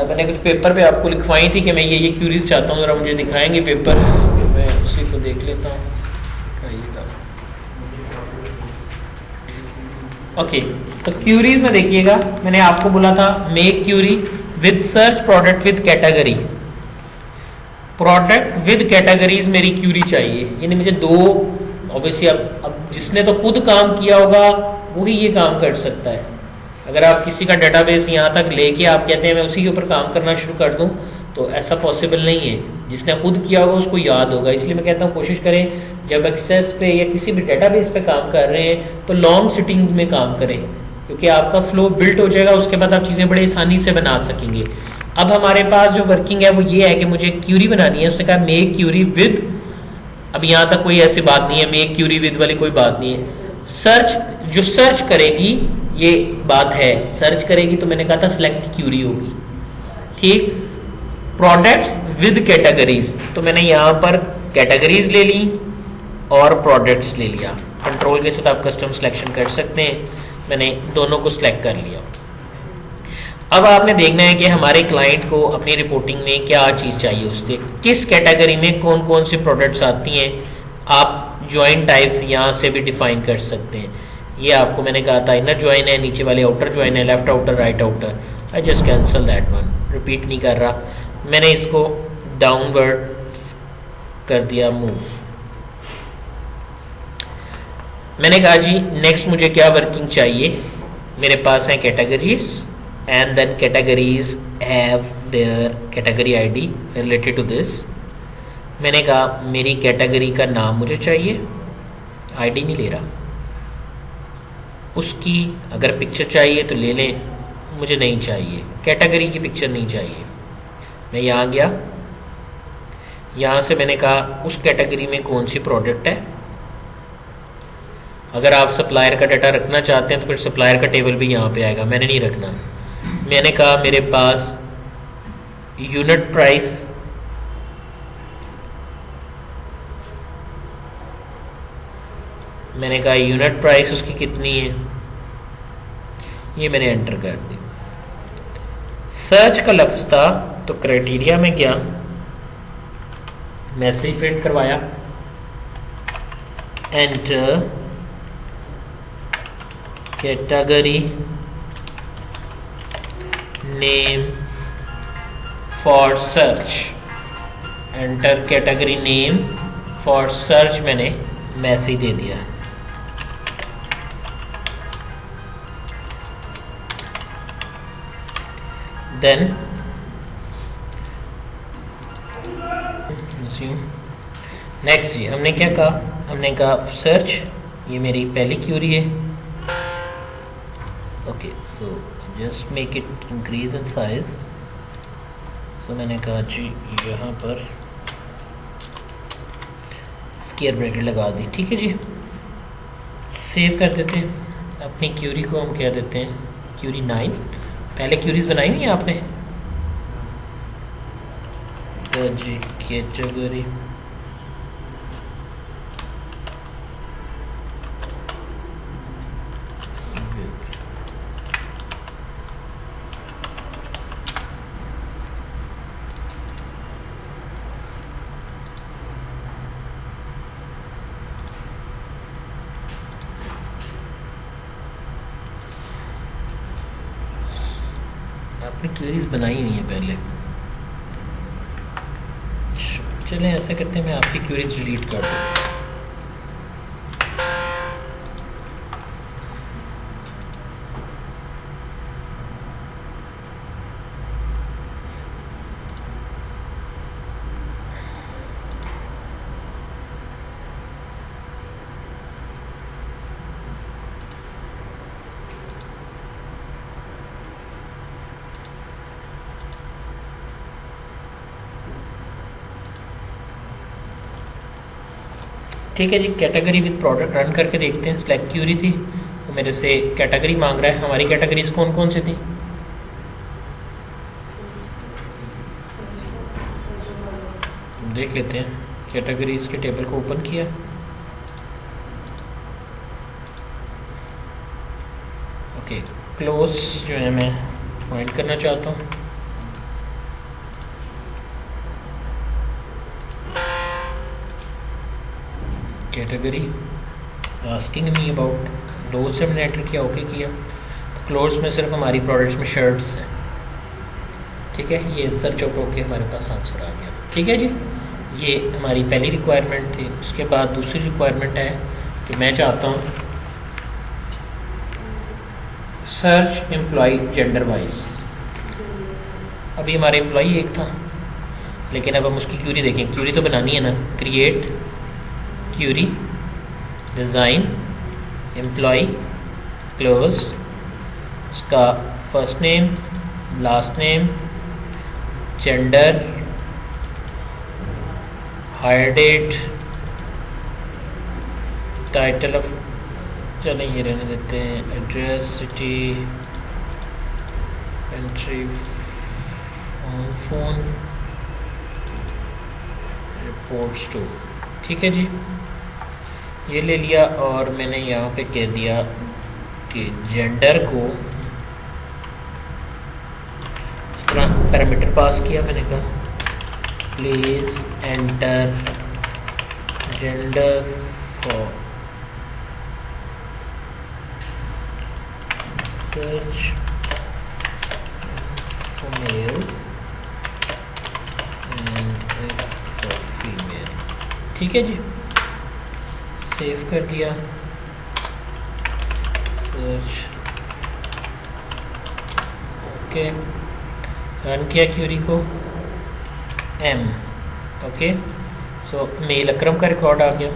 मैंने कुछ पेपर पे आपको लिखवाई थी कि मैं ये क्यूरीज चाहता हूँ, जरा मुझे दिखाएंगे पेपर, तो मैं उसी को देख लेता हूँ। ओके, तो क्यूरीज में देखिएगा, मैंने आपको बोला था make query with search product with category. Product with categories मेरी क्यूरी चाहिए, यानी मुझे 2 ऑब्वियसली अब जिसने तो खुद काम किया होगा वही ये काम कर सकता है। अगर आप किसी का डेटाबेस यहाँ तक लेके आप कहते हैं मैं उसी के ऊपर काम करना शुरू कर दूं, तो ऐसा पॉसिबल नहीं है। जिसने खुद किया होगा उसको याद होगा। इसलिए मैं कहता हूँ कोशिश करें जब एक्सेस पे या किसी भी डेटाबेस पे काम कर रहे हैं तो लॉन्ग सिटिंग में काम करें, क्योंकि आपका फ्लो बिल्ट हो जाएगा, उसके बाद आप चीज़ें बड़े आसानी से बना सकेंगे। अब हमारे पास जो वर्किंग है वो ये है कि मुझे क्यूरी बनानी है। उसने कहा मेक क्यूरी विद, अब यहाँ तक कोई ऐसी बात नहीं है, मेक क्यूरी विद वाली कोई बात नहीं है। सर्च, जो सर्च करेगी ये बात है, सर्च करेगी तो मैंने कहा था सिलेक्ट क्यूरी होगी। ठीक, प्रोडक्ट्स विद कैटेगरीज, तो मैंने यहाँ पर कैटेगरीज ले ली और प्रोडक्ट्स ले लिया। कंट्रोल के साथ आप कस्टम सिलेक्शन कर सकते हैं। मैंने दोनों को सिलेक्ट कर लिया। अब आपने देखना है कि हमारे क्लाइंट को अपनी रिपोर्टिंग में क्या चीज़ चाहिए, उसके किस कैटेगरी में कौन कौन सी प्रोडक्ट्स आती हैं। आप ज्वाइन टाइप्स यहाँ से भी डिफाइन कर सकते हैं। ये आपको मैंने कहा था इनर ज्वाइन है, नीचे वाले आउटर ज्वाइन है, left outer, right outer. I just cancel that one, repeat नहीं कर रहा। मैंने इसको डाउनवर्ड कर दिया, मूव। मैंने कहा जी नेक्स्ट मुझे क्या वर्किंग चाहिए। मेरे पास है categories and then categories have their category ID related to this. मैंने कहा मेरी कैटेगरी का नाम मुझे चाहिए, आईडी नहीं ले रहा। उसकी अगर पिक्चर चाहिए तो ले लें, मुझे नहीं चाहिए, कैटेगरी की पिक्चर नहीं चाहिए। मैं यहाँ गया, यहाँ से मैंने कहा उस कैटेगरी में कौन सी प्रोडक्ट है। अगर आप सप्लायर का डाटा रखना चाहते हैं तो फिर सप्लायर का टेबल भी यहाँ पे आएगा, मैंने नहीं रखना। मैंने कहा मेरे पास यूनिट प्राइस, मैंने कहा यूनिट प्राइस उसकी कितनी है, ये मैंने एंटर कर दी। सर्च का लफ्ज था तो क्राइटेरिया में गया, मैसेज प्रिंट करवाया, enter category name for search, enter category name for search मैंने मैसेज दे दिया। देन नेक्स्ट जी हमने क्या कहा, हमने कहा सर्च, ये मेरी पहली क्यूरी है। Okay so just make it increase in size. So मैंने कहा जी यहाँ पर स्क्वायर ब्रैकेट लगा दी, ठीक है जी। सेव कर देते हैं अपनी क्यूरी को, हम क्या देते हैं क्यूरी 9। पहले क्यूरीज बनाई हुई है आपने, तो जी कैटेगरी आपने क्वेरीज बनाई हुई है पहले। चलें ऐसा करते हैं, मैं आपकी क्वेरीज डिलीट कर दूँ। ठीक है जी, कैटेगरी विद प्रोडक्ट रन करके देखते हैं। सिलेक्ट क्यूरी थी तो मेरे से कैटेगरी मांग रहा है। हमारी कैटेगरीज कौन कौन सी थी? देख लेते हैं। कैटेगरीज के टेबल को ओपन किया, ओके क्लोज जो है मैं फाइंड करना चाहता हूँ। Category asking me about close से हमने एंटर किया, ओके किया। तो क्लोज में सिर्फ हमारी प्रोडक्ट्स में शर्ट्स हैं, ठीक है। ये सर्च आउट होके हमारे पास आंसर आ गया, ठीक है जी। ये हमारी पहली रिक्वायरमेंट थी। उसके बाद दूसरी रिक्वायरमेंट है कि मैं चाहता हूँ सर्च एम्प्लॉय जेंडर वाइज। अभी हमारे एम्प्लॉय एक था, लेकिन अब हम उसकी क्यूरी देखें। क्यूरी तो बनानी है ना, create query design employee close, उसका first name last name gender hire date title of, चलें ये रहने देते हैं, address city country phone reports to, ठीक है जी। ये ले लिया और मैंने यहाँ पे कह दिया कि जेंडर को इस तरह पैरामीटर पास किया। मैंने कहा please enter gender for search for male and for female, ठीक है जी। सेव कर दिया, सर्च ओके, रन किया क्यूरी को एम, ओके। सो मेल अकरम का रिकॉर्ड आ गया।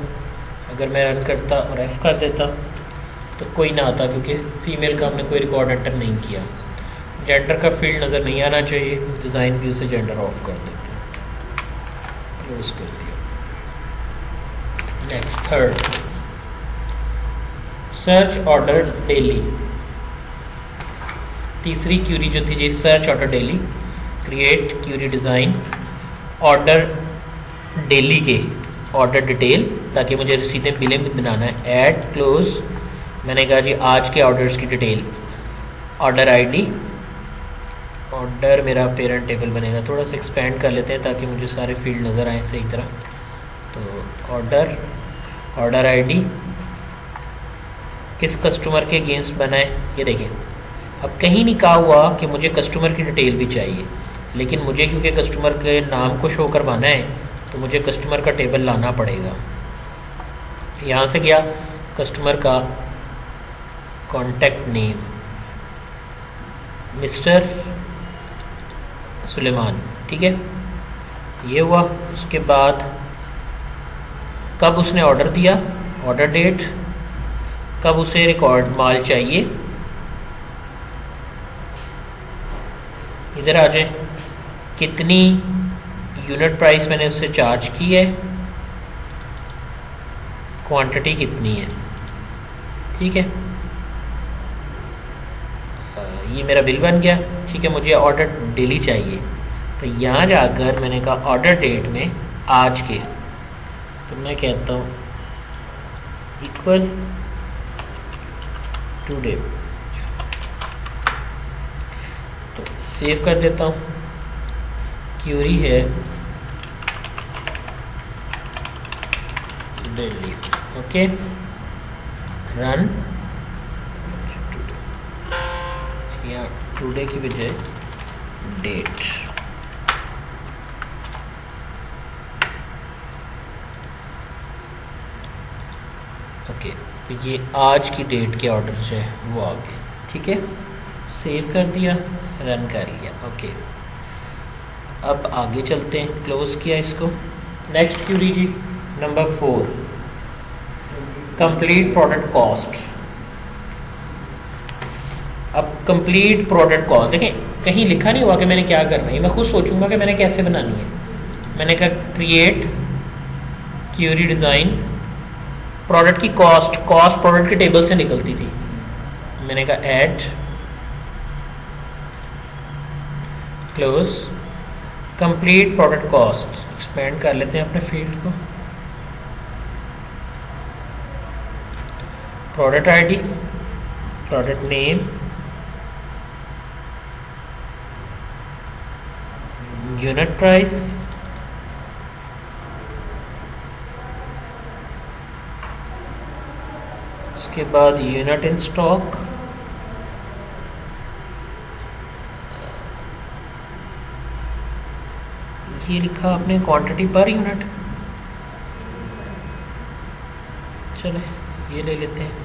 अगर मैं रन करता और एफ कर देता तो कोई ना आता, क्योंकि फीमेल का हमने कोई रिकॉर्ड एंटर नहीं किया। जेंडर का फील्ड नज़र नहीं आना चाहिए, डिज़ाइन व्यू से जेंडर ऑफ कर देते हैं, क्लोज कर दिया। Next third, search order daily. तीसरी क्यूरी जो थी जी, search order daily, create query design order daily के ऑर्डर डिटेल, ताकि मुझे रसीदें बिलें में बनाना है। ऐड क्लोज, मैंने कहा जी आज के ऑर्डर्स की डिटेल, ऑर्डर आईडी, ऑर्डर मेरा पेरेंट टेबल बनेगा। थोड़ा सा एक्सपेंड कर लेते हैं ताकि मुझे सारे फील्ड नज़र आए सही तरह। तो ऑर्डर ऑर्डर आईडी किस कस्टमर के अगेंस्ट बना है, ये देखें। अब कहीं नहीं कहा हुआ कि मुझे कस्टमर की डिटेल भी चाहिए, लेकिन मुझे क्योंकि कस्टमर के नाम को शो करवाना है तो मुझे कस्टमर का टेबल लाना पड़ेगा। यहाँ से गया कस्टमर का कॉन्टैक्ट नेम मिस्टर सुलेमान, ठीक है, ये हुआ। उसके बाद कब उसने ऑर्डर दिया, ऑर्डर डेट, कब उसे रिकॉर्ड माल चाहिए, इधर आ जाए, कितनी यूनिट प्राइस मैंने उससे चार्ज की है, क्वांटिटी कितनी है, ठीक है। ये मेरा बिल बन गया, ठीक है। मुझे ऑर्डर डेली चाहिए, तो यहाँ जाकर मैंने कहा ऑर्डर डेट में आज के, तो मैं कहता हूँ इक्वल टुडे, तो सेव कर देता हूँ। क्यूरी है डेली, ओके, रन, या टुडे की बजाय डेट, ओके, तो ये आज की डेट के ऑर्डर जो है वो आ गए, ठीक है। सेव कर दिया, रन कर लिया, ओके। अब आगे चलते हैं, क्लोज किया इसको। नेक्स्ट क्यूरी जी नंबर 4, कंप्लीट प्रोडक्ट कॉस्ट। अब कंप्लीट प्रोडक्ट कॉस्ट देखें, कहीं लिखा नहीं हुआ कि मैंने क्या करना है, मैं खुद सोचूंगा कि मैंने कैसे बनानी है। मैंने कहा क्रिएट क्यूरी डिज़ाइन, प्रोडक्ट की कॉस्ट, कॉस्ट प्रोडक्ट के टेबल से निकलती थी। मैंने कहा add, close, complete product cost, expand कर लेते हैं अपने फील्ड को, product ID, product name, unit price, उसके बाद यूनिट इन स्टॉक, ये लिखा आपने क्वांटिटी पर यूनिट, चलो ये ले लेते हैं।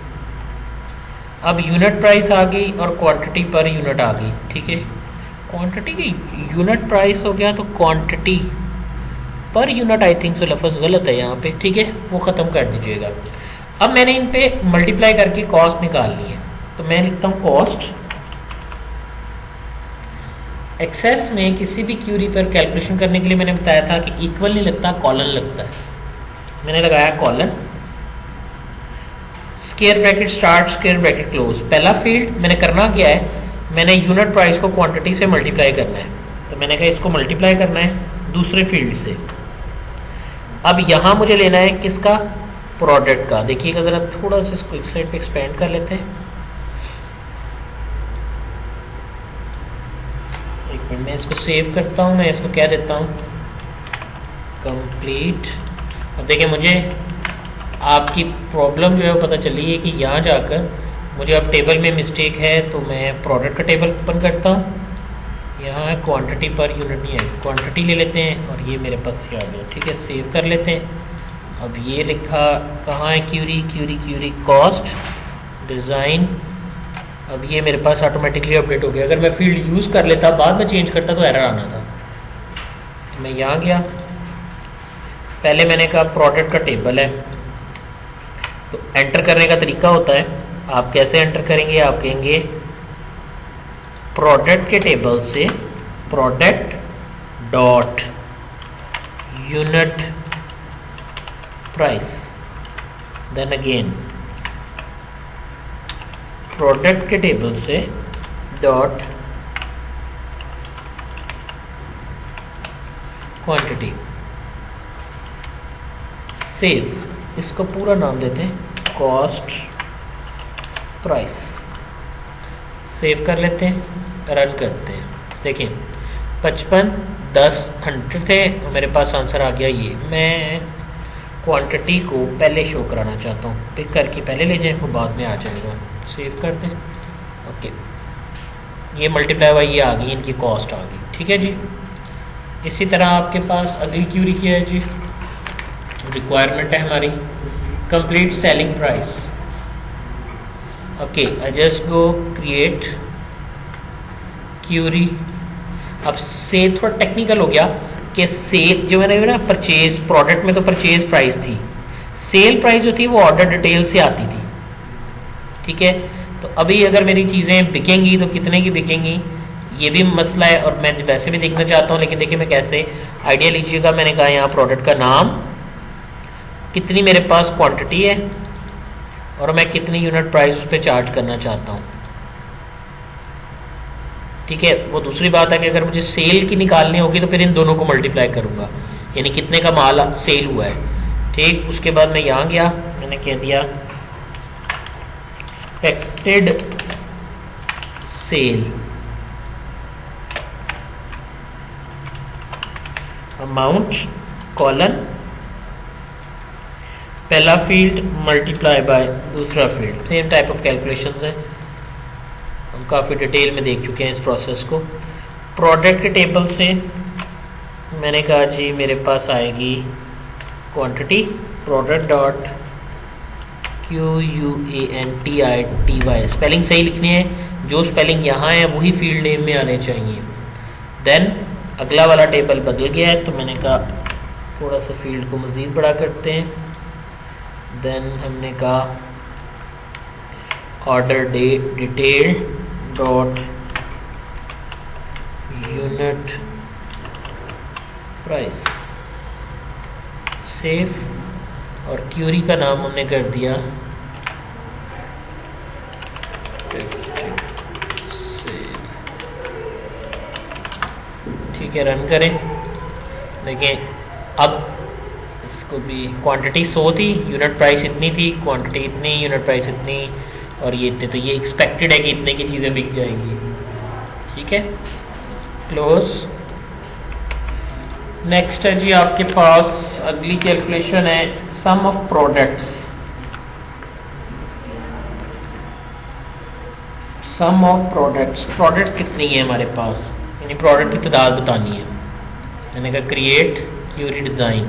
अब यूनिट प्राइस आ गई और क्वांटिटी पर यूनिट आ गई, ठीक है। क्वांटिटी की यूनिट प्राइस हो गया, तो quantity per unit I think so लफ्ज़ गलत है यहाँ पे, ठीक है, वो ख़त्म कर दीजिएगा। अब मैंने इन पे मल्टीप्लाई करके कॉस्ट निकाल ली है, तो मैं लिखता हूँ कॉस्ट। एक्सेस में किसी भी क्यूरी पर कैलकुलेशन करने के लिए मैंने बताया था कि इक्वल नहीं लगता, कॉलन लगता है। मैंने लगाया colon, square bracket start, square bracket close. पहला फील्ड मैंने करना क्या है, मैंने यूनिट प्राइस को क्वांटिटी से मल्टीप्लाई करना है, तो मैंने कहा इसको मल्टीप्लाई करना है दूसरे फील्ड से। अब यहाँ मुझे लेना है किसका, प्रोडक्ट का। देखिएगा ज़रा, थोड़ा सा इसको इस साइड पे एक्सपेंड कर लेते हैं। एक मिनट में इसको सेव करता हूँ, मैं इसको कह देता हूँ कंप्लीट। अब देखिए मुझे आपकी प्रॉब्लम जो है वो पता चली है कि यहाँ जाकर मुझे अब टेबल में मिस्टेक है, तो मैं प्रोडक्ट का टेबल ओपन करता हूँ। यहाँ है क्वांटिटी पर यूनिट नहीं है, क्वांटिटी ले लेते हैं और ये मेरे पास ये आ गया, ठीक है। सेव कर लेते हैं। अब ये लिखा कहाँ है, query query query cost design. अब ये मेरे पास ऑटोमेटिकली अपडेट हो गया। अगर मैं फील्ड यूज़ कर लेता, बाद में चेंज करता, तो एरर आना था। तो मैं यहाँ गया, पहले मैंने कहा प्रोडक्ट का टेबल है, तो एंटर करने का तरीका होता है, आप कैसे एंटर करेंगे, आप कहेंगे प्रोडक्ट के टेबल से product dot unit price, then again product के टेबल से डॉट क्वांटिटी, सेव। इसको पूरा नाम देते हैं कॉस्ट प्राइस। सेव कर लेते हैं, रन करते हैं। देखिए 55 10 100 थे, मेरे पास आंसर आ गया ये। मैं क्वांटिटी को पहले शो कराना चाहता हूँ, पिक करके पहले ले जाएं, वो बाद में आ जाएगा। सेव कर दें। ओके, ये मल्टीप्लाई हुआ, ये आ गई, इनकी कॉस्ट आ गई। ठीक है जी। इसी तरह आपके पास अगली क्यूरी क्या है जी, रिक्वायरमेंट है हमारी complete selling price. Okay, I just go create query. अब से थोड़ा टेक्निकल हो गया कि सेल जो मैंने ना परचेज प्रोडक्ट में तो परचेज प्राइस थी, सेल प्राइस जो थी वो ऑर्डर डिटेल से आती थी। ठीक है, तो अभी अगर मेरी चीज़ें बिकेंगी तो कितने की बिकेंगी ये भी मसला है, और मैं वैसे भी देखना चाहता हूँ। लेकिन देखिए मैं कैसे, आइडिया लीजिएगा, मैंने कहा यहाँ प्रोडक्ट का नाम, कितनी मेरे पास क्वांटिटी है, और मैं कितनी यूनिट प्राइस उस पर चार्ज करना चाहता हूँ। ठीक है, वो दूसरी बात है कि अगर मुझे सेल की निकालनी होगी तो फिर इन दोनों को मल्टीप्लाई करूँगा, यानी कितने का माल सेल हुआ है। ठीक, उसके बाद मैं यहाँ गया, मैंने कह दिया एक्सपेक्टेड सेल अमाउंट कॉलन, पहला फील्ड मल्टीप्लाई बाय दूसरा field. Same type of calculations है, हम काफ़ी डिटेल में देख चुके हैं इस प्रोसेस को। प्रोडक्ट के टेबल से मैंने कहा जी मेरे पास आएगी quantity, product dot QUANTITY, spelling सही लिखनी है, जो स्पेलिंग यहाँ है वही फील्ड नेम में आने चाहिए। देन अगला वाला टेबल बदल गया है, तो मैंने कहा थोड़ा सा फील्ड को मज़ीद बड़ा करते हैं। देन हमने कहा order detail dot unit price, save, और क्यूरी का नाम हमने कर दिया ठीक है, रन करें। देखें अब इसको भी, क्वांटिटी 100 थी, यूनिट प्राइस इतनी थी, क्वांटिटी इतनी, यूनिट प्राइस इतनी, और ये इतने, तो ये एक्सपेक्टेड है कि इतने की चीज़ें बिक जाएंगी। ठीक है, क्लोज। नेक्स्ट है जी आपके पास अगली कैलकुलेशन है sum of products. Sum of products, product कितनी है हमारे पास, यानी प्रोडक्ट की तादाद बतानी है। मैंने कहा क्रिएट क्यूरी डिज़ाइन,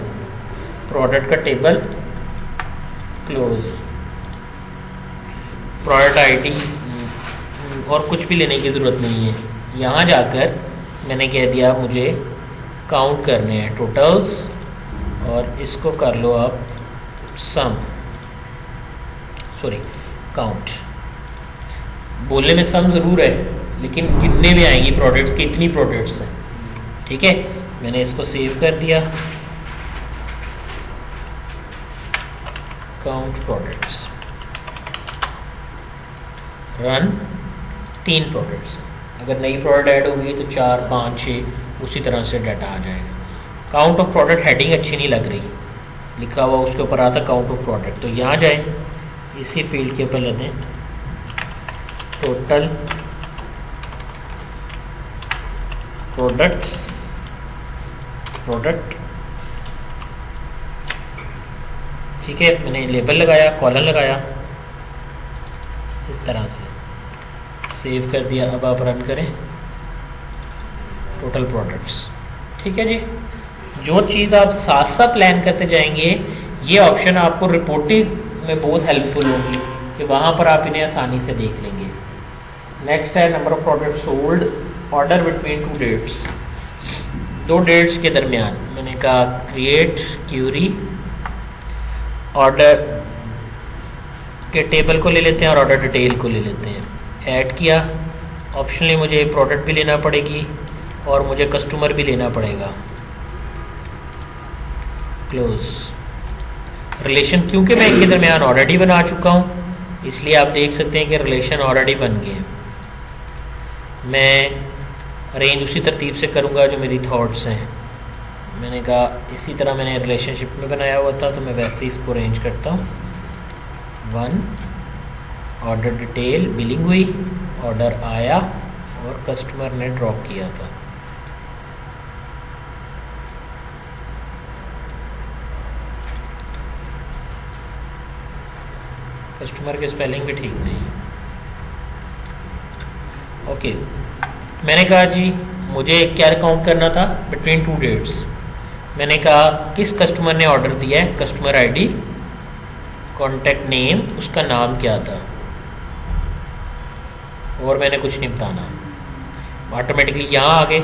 प्रोडक्ट का टेबल, क्लोज, प्रोडक्ट आईडी, और कुछ भी लेने की ज़रूरत नहीं है। यहाँ जाकर मैंने कह दिया मुझे काउंट करने हैं टोटल्स, और इसको कर लो आप सम, सॉरी काउंट। बोलने में सम ज़रूर है लेकिन गिनने में आएंगी प्रोडक्ट्स की, इतनी प्रोडक्ट्स हैं। ठीक है, मैंने इसको सेव कर दिया, काउंट प्रोडक्ट्स, रन। 3 प्रोडक्ट्स, अगर नई प्रोडक्ट ऐड होगी तो 4, 5, 6 उसी तरह से डाटा आ जाएगा। काउंट ऑफ प्रोडक्ट हेडिंग अच्छी नहीं लग रही, लिखा हुआ उसके ऊपर आता काउंट ऑफ प्रोडक्ट, तो यहाँ जाए, इसी फील्ड के ऊपर लेते हैं टोटल प्रोडक्ट्स, प्रोडक्ट। ठीक है, मैंने लेबल लगाया, कॉलन लगाया, इस तरह से सेव कर दिया। अब आप रन करें, टोटल प्रोडक्ट्स। ठीक है जी, जो चीज़ आप साथ साथ प्लान करते जाएंगे, ये ऑप्शन आपको रिपोर्टिंग में बहुत हेल्पफुल होगी कि वहाँ पर आप इन्हें आसानी से देख लेंगे। नेक्स्ट है number of product sold, order between 2 dates, 2 dates के दरमियान। मैंने कहा क्रिएट क्यूरी, ऑर्डर के टेबल को ले लेते हैं और ऑर्डर डिटेल को ले लेते हैं, ऐड किया। ऑप्शनली मुझे प्रोडक्ट भी लेना पड़ेगी और मुझे कस्टमर भी लेना पड़ेगा, क्लोज। रिलेशन क्योंकि मैं इनके दरमियान ऑलरेडी बना चुका हूँ, इसलिए आप देख सकते हैं कि रिलेशन ऑलरेडी बन गए। मैं अरेंज उसी तरतीब से करूँगा जो मेरी थॉट्स हैं। मैंने कहा इसी तरह मैंने रिलेशनशिप में बनाया हुआ था, तो मैं वैसे ही इसको अरेंज करता हूँ। 1 ऑर्डर डिटेल, बिलिंग हुई, ऑर्डर आया और कस्टमर ने ड्रॉप किया था। कस्टमर की स्पेलिंग भी ठीक नहीं है। ओके, मैंने कहा जी मुझे क्या काउंट करना था, बिटवीन टू डेट्स। मैंने कहा किस कस्टमर ने ऑर्डर दिया है, कस्टमर आईडी, कॉन्टैक्ट नेम, उसका नाम क्या था, और मैंने कुछ नहीं बताना, ऑटोमेटिकली यहाँ आ गए।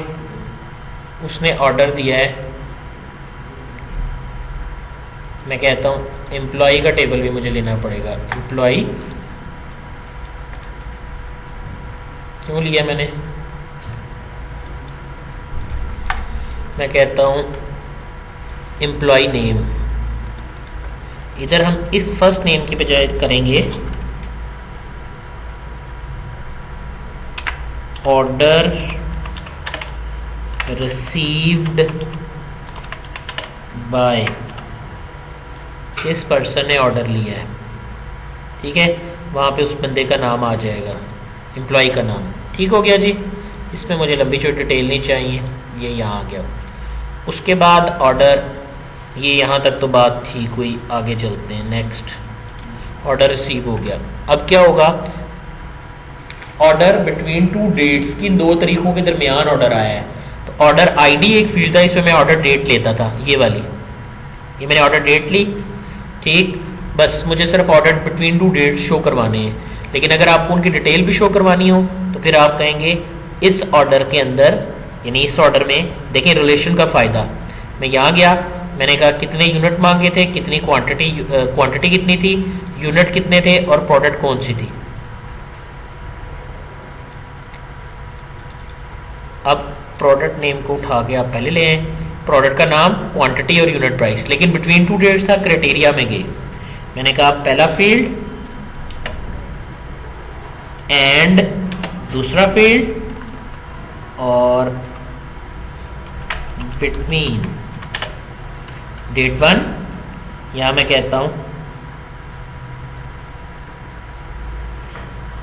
उसने ऑर्डर दिया है, मैं कहता हूँ एम्प्लॉई का टेबल भी मुझे लेना पड़ेगा। एम्प्लॉई क्यों लिया मैंने, मैं कहता हूँ एम्प्लॉय नेम। इधर हम इस फर्स्ट नेम की बजाय करेंगे ऑर्डर रिसीव्ड बाय, किस पर्सन ने ऑर्डर लिया है, ठीक है। वहाँ पे उस बंदे का नाम आ जाएगा, एम्प्लॉय का नाम। ठीक हो गया जी, इसमें मुझे लंबी चौड़ी डिटेल नहीं चाहिए, ये यहाँ आ गया। उसके बाद ऑर्डर, ये यहाँ तक तो बात ठीक हुई, आगे चलते हैं। नेक्स्ट, ऑर्डर रिसीव हो गया। अब क्या होगा, ऑर्डर बिटवीन टू डेट्स की दो तारीखों के दरमियान ऑर्डर आया है, तो ऑर्डर आईडी एक फील्ड था, इसमें मैं ऑर्डर डेट लेता था, ये वाली, ये मैंने ऑर्डर डेट ली, ठीक। बस मुझे सिर्फ order between two dates show करवाने हैं। लेकिन अगर आपको उनकी डिटेल भी शो करवानी हो तो फिर आप कहेंगे इस ऑर्डर के अंदर, यानी इस ऑर्डर में देखें रिलेशन का फ़ायदा। मैं यहाँ गया, मैंने कहा कितने यूनिट मांगे थे, कितनी क्वांटिटी कितनी थी, यूनिट कितने थे, और प्रोडक्ट कौन सी थी। अब प्रोडक्ट नेम को उठा के आप पहले ले आए, प्रोडक्ट का नाम, क्वांटिटी और यूनिट प्राइस। लेकिन बिटवीन टू डेट्स था, क्राइटेरिया में गए, मैंने कहा पहला फील्ड एंड दूसरा फील्ड और बिटवीन डेट 1, यहां मैं कहता हूं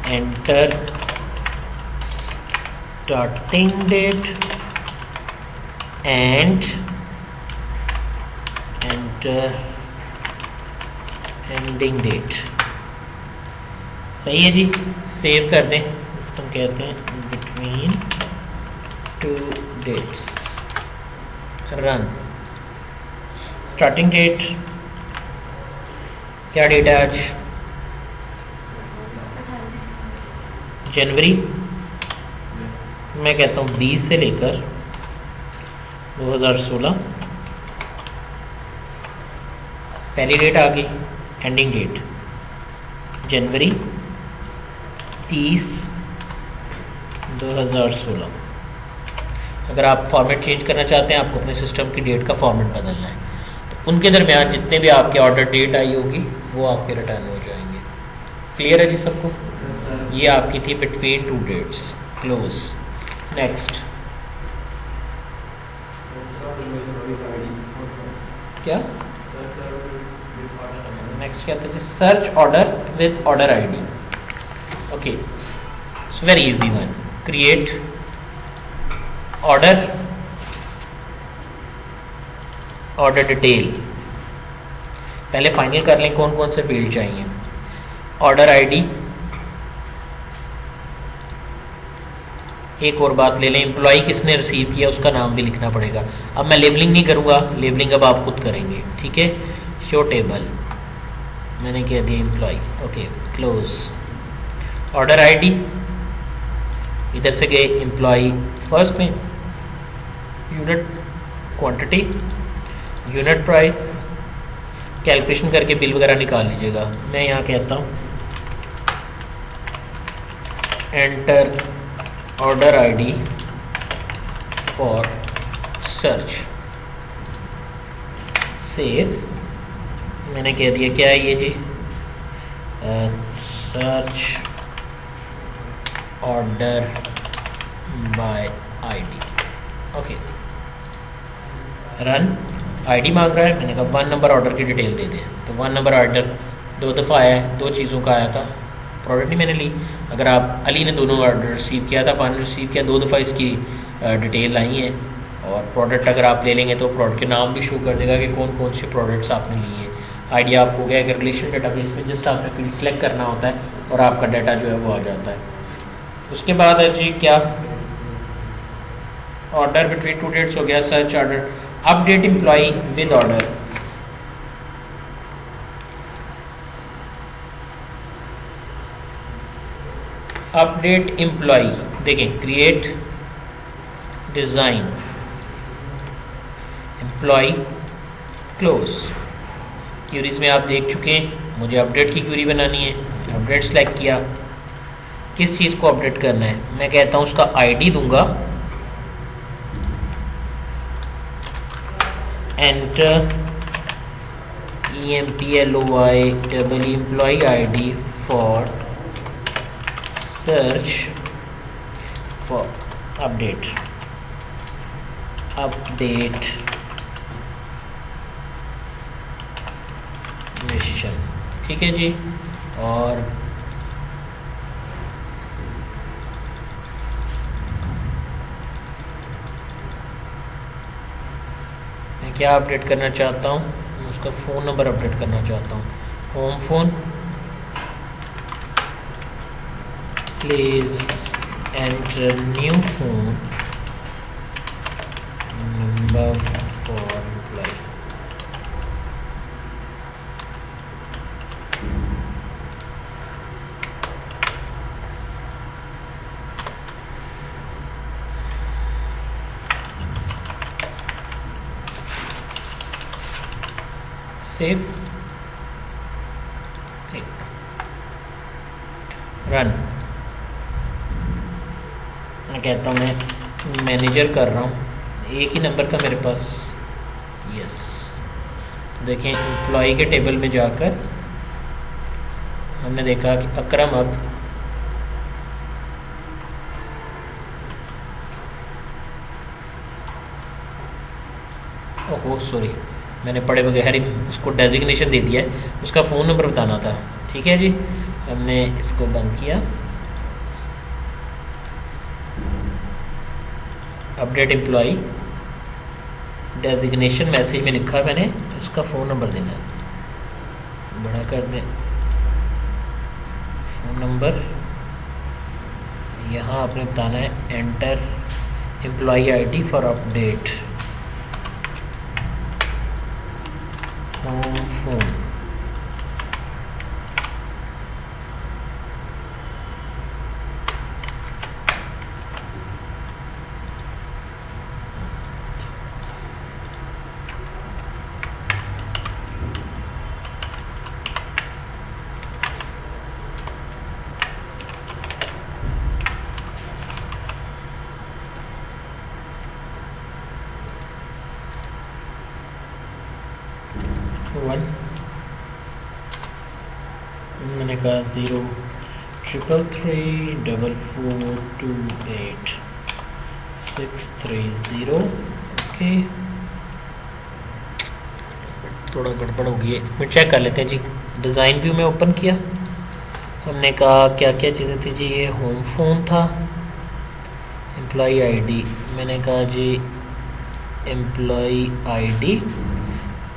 enter starting date and enter ending date. सही है जी, सेव कर दें। सिस्टम कहते हैं between two dates, run. Starting date, क्या डेट है आज, जनवरी, मैं कहता हूँ 20 से लेकर 2016, पहली डेट आ गई, एंडिंग डेट जनवरी 30 2016। अगर आप फॉर्मेट चेंज करना चाहते हैं, आपको अपने सिस्टम की डेट का फॉर्मेट बदलना है, तो उनके दरमियान जितने भी आपके ऑर्डर डेट आई होगी वो आपके रिटर्न हो जाएंगे। क्लियर है जी सबको? ये आपकी थी between two dates, close. Next, क्या नेक्स्ट क्या था जी, search order with order ID. Okay, so very easy one, create order, order detail. पहले फाइनल कर लें कौन कौन से फील्ड चाहिए। ऑर्डर आईडी, एक और बात ले लें, एम्प्लॉय किसने रिसीव किया उसका नाम भी लिखना पड़ेगा। अब मैं लेबलिंग नहीं करूँगा, लेबलिंग अब आप खुद करेंगे, ठीक है। शो टेबल, मैंने कह दिया employee, okay, close. Order ID, इधर से गए एम्प्लॉय फर्स्ट में, unit quantity, unit price, calculation करके बिल वगैरह निकाल लीजिएगा। मैं यहाँ कहता हूँ enter order ID for search, save. मैंने कह दिया क्या है ये जी, search order by ID, okay, run. ID मांग रहा है, मैंने कहा 1 नंबर ऑर्डर की डिटेल दे दे, तो 1 नंबर ऑर्डर 2 दफ़ा आया है, 2 चीज़ों का आया था, प्रोडक्ट ही मैंने ली। अगर आप अली ने दोनों ऑर्डर रिसीव किया था, 5 रिसीव किया, 2 दफ़ा इसकी डिटेल आई है। और प्रोडक्ट अगर आप ले लेंगे तो प्रोडक्ट के नाम भी शो कर देगा कि कौन कौन से प्रोडक्ट्स आपने लिए हैं। आइडिया आपको गया कि रिलेशन डेटाबेस में जस्ट आपने फील्ड सेलेक्ट करना होता है और आपका डाटा जो है वो आ जाता है। उसके बाद है जी क्या, ऑर्डर बिटवीन टू डेट्स हो गया, search order, update employee with order. Update employee देखें, create, design, employee, close. Queries में आप देख चुके हैं, मुझे अपडेट की क्यूरी बनानी है, अपडेट सेलेक्ट किया, किस चीज़ को अपडेट करना है, मैं कहता हूँ उसका आईडी दूंगा, enter EMPLOY double employ ID for search for update mission. ठीक है जी। और मैं क्या अपडेट करना चाहता हूँ, मैं उसका फ़ोन नंबर अपडेट करना चाहता हूँ, home phone, please enter new phone number for employ. Save, run. मैं कहता हूँ मैं मैनेजर कर रहा हूँ, एक ही नंबर था मेरे पास, यस। देखें एम्प्लॉय के टेबल में जाकर हमने देखा कि अकरम अब ओहो सॉरी, मैंने पढ़े बगैर ही उसको डेजिग्नेशन दे दिया है, उसका फ़ोन नंबर बताना था। ठीक है जी, हमने इसको बंद किया। अपडेट एम्प्लॉय, डेजिग्नेशन मैसेज में लिखा मैंने, उसका फ़ोन नंबर देना है, बड़ा कर दें फ़ोन नंबर। यहाँ आपने बताना है enter employ ID for update home phone. मैंने कहा 0333428 ओके। थोड़ा गड़बड़ हो गई है, फिर चेक कर लेते हैं जी। डिज़ाइन व्यू में ओपन किया, हमने कहा क्या क्या चीज़ें थी जी, ये होम फोन था, एम्प्लॉय आईडी, मैंने कहा जी employee ID,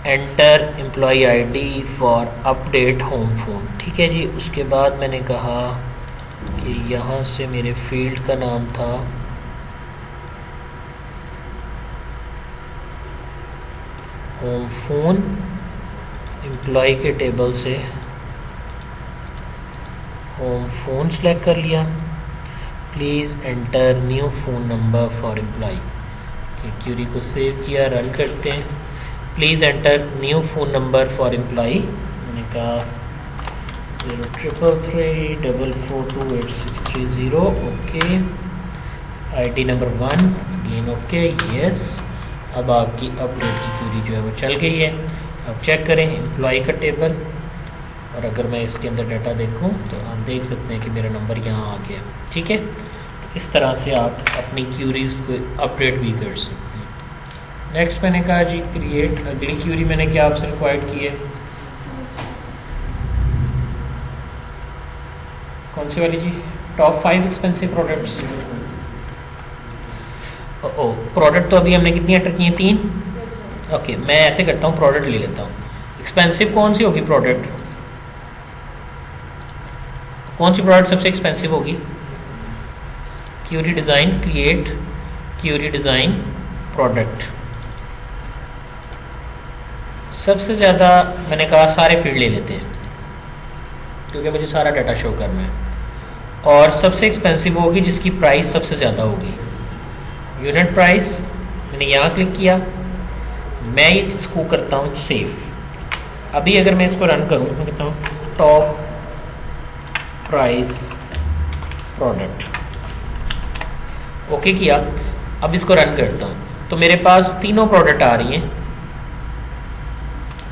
enter employ ID for update home phone. ठीक है जी। उसके बाद मैंने कहा कि यहाँ से मेरे फील्ड का नाम था होम फोन, एम्प्लॉय के टेबल से होम फोन सेलेक्ट कर लिया, please enter new phone number for employ. Query को सेव किया, रन करते हैं। Please enter new phone number for employ, मैंने कहा 03334428630 okay. ID number 1 again okay, yes. अब आपकी अपडेट की क्यूरी जो है वो चल गई है। अब चेक करें एम्प्लॉय का टेबल, और अगर मैं इसके अंदर डाटा देखूं तो आप देख सकते हैं कि मेरा नंबर यहाँ आ गया। ठीक है, तो इस तरह से आप अपनी क्यूरीज को अपडेट भी कर सकते हैं। नेक्स्ट मैंने कहा जी क्रिएट, अगली क्यूरी मैंने क्या आपसे रिक्वायर्ड की है, कौन सी वाली जी, टॉप 5 एक्सपेंसिव प्रोडक्ट्स। प्रोडक्ट तो अभी हमने कितनी एंटर की हैं, 3। ओके, मैं ऐसे करता हूँ, प्रोडक्ट ले लेता हूँ। एक्सपेंसिव कौन सी होगी प्रोडक्ट, कौन सी प्रोडक्ट सबसे एक्सपेंसिव होगी? Query design, create query design product. सबसे ज़्यादा मैंने कहा सारे फील्ड ले लेते हैं क्योंकि मुझे सारा डाटा शो करना है, और सबसे एक्सपेंसिव होगी जिसकी प्राइस सबसे ज़्यादा होगी, यूनिट प्राइस। मैंने यहाँ क्लिक किया, मैं ये इसको करता हूँ सेव। अभी अगर मैं इसको रन करूँ, मैं कहता हूँ टॉप प्राइस प्रोडक्ट, ओके किया। अब इसको रन करता हूँ तो मेरे पास तीनों प्रोडक्ट आ रही हैं।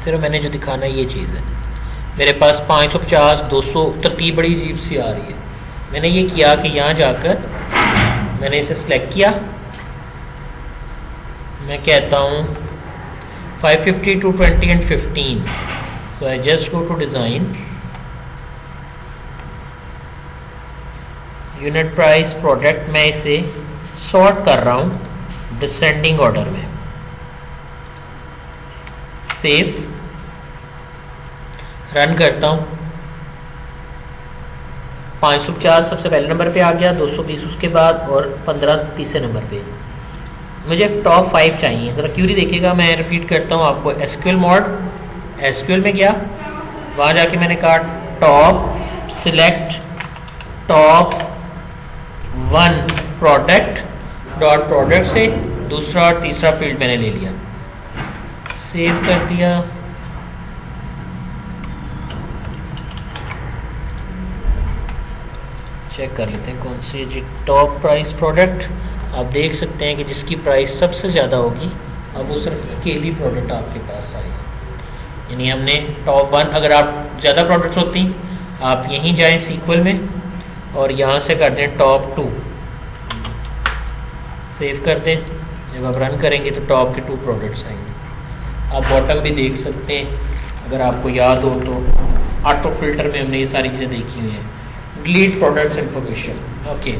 सिर्फ मैंने जो दिखाना है ये चीज़ है, मेरे पास 550, 200 तरतीब बड़ी अजीब सी आ रही है। मैंने ये किया कि यहाँ जाकर मैंने इसे सिलेक्ट किया, मैं कहता हूँ 550, 220 and 15। So I just go to design, unit price product, मैं इसे सॉर्ट कर रहा हूँ डिसेंडिंग ऑर्डर में, सेव, रन करता हूँ। 550 सबसे पहले नंबर पे आ गया, 220 उसके बाद, और 15 तीसरे नंबर पे। मुझे टॉप 5 चाहिए। ज़रा क्यूरी देखिएगा, मैं रिपीट करता हूँ आपको। एसक्यूएल मोड, एसक्यूएल में गया, वहाँ जाके मैंने कहा top, select top 1 product, dot product से दूसरा और तीसरा फील्ड मैंने ले लिया, सेव कर दिया। चेक कर लेते हैं कौन सी है जी, टॉप प्राइस प्रोडक्ट। आप देख सकते हैं कि जिसकी प्राइस सबसे ज़्यादा होगी, अब वो सिर्फ अकेली प्रोडक्ट आपके पास आई, यानी हमने टॉप 1। अगर आप ज़्यादा प्रोडक्ट्स होती आप यहीं जाएं सीक्वल में और यहाँ से कर दें टॉप 2, सेव कर दें। जब आप रन करेंगे तो टॉप के 2 प्रोडक्ट्स आएंगे। आप बॉटम भी देख सकते हैं, अगर आपको याद हो तो ऑटो फिल्टर में हमने ये सारी चीज़ें देखी हुई हैं। Delete products information, okay.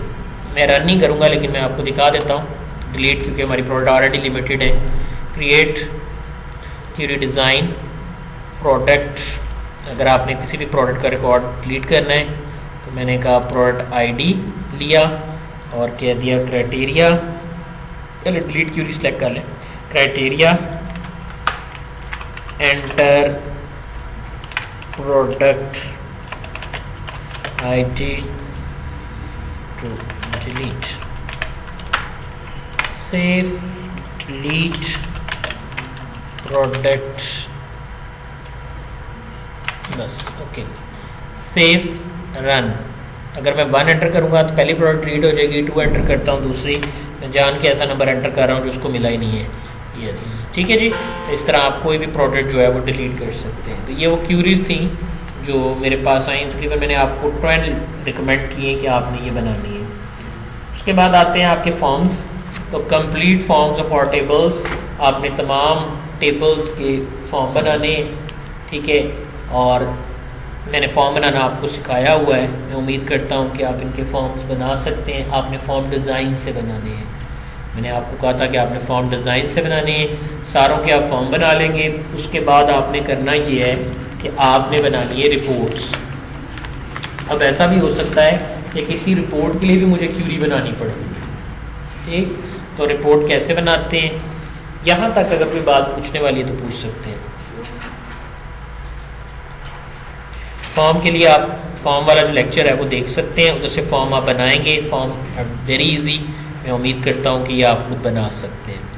मैं रन नहीं करूँगा लेकिन मैं आपको दिखा देता हूँ डिलीट, क्योंकि हमारी प्रोडक्ट ऑलरेडी लिमिटेड है। क्रिएट क्यूरी डिज़ाइन प्रोडक्ट, अगर आपने किसी भी प्रोडक्ट का रिकॉर्ड डिलीट करना है तो मैंने कहा प्रोडक्ट आईडी लिया और कह दिया क्राइटेरिया, पहले डिलीट क्यूरी सेलेक्ट कर लें, criteria enter product ID to delete, save, delete product, बस ओके, सेव, रन। अगर मैं 1 एंटर करूँगा तो पहली प्रोडक्ट डिलीट हो जाएगी, 2 एंटर करता हूँ दूसरी, मैं जान के ऐसा नंबर एंटर कर रहा हूँ जो उसको मिला ही नहीं है, यस ठीक है जी। तो इस तरह आप कोई भी प्रोडक्ट जो है वो डिलीट कर सकते हैं। तो ये वो क्यूरीज थी जो मेरे पास आई, तकरीबन मैंने आपको 12 रिकमेंड किए कि आपने ये बनानी है। उसके बाद आते हैं आपके फॉर्म्स। तो कंप्लीट फॉर्म्स ऑफ और टेबल्स, आपने तमाम टेबल्स के फॉर्म बनाने, ठीक है, और मैंने फॉर्म बनाना आपको सिखाया हुआ है। मैं उम्मीद करता हूँ कि आप इनके फॉर्म्स बना सकते हैं। आपने फॉर्म डिज़ाइन से बनाने हैं, मैंने आपको कहा था कि आपने फॉर्म डिज़ाइन से बनाने हैं। सारों के आप फॉर्म बना लेंगे, उसके बाद आपने करना ये है कि आपने बनानी है रिपोर्ट्स। अब ऐसा भी हो सकता है कि किसी रिपोर्ट के लिए भी मुझे क्यूरी बनानी पड़ेगी, ठीक। तो रिपोर्ट कैसे बनाते हैं, यहाँ तक अगर कोई बात पूछने वाली है तो पूछ सकते हैं। फॉर्म के लिए आप फॉर्म वाला जो लेक्चर है वो देख सकते हैं, उधर से फॉर्म आप बनाएंगे। फॉर्म वेरी इजी, मैं उम्मीद करता हूँ कि ये आप खुद बना सकते हैं।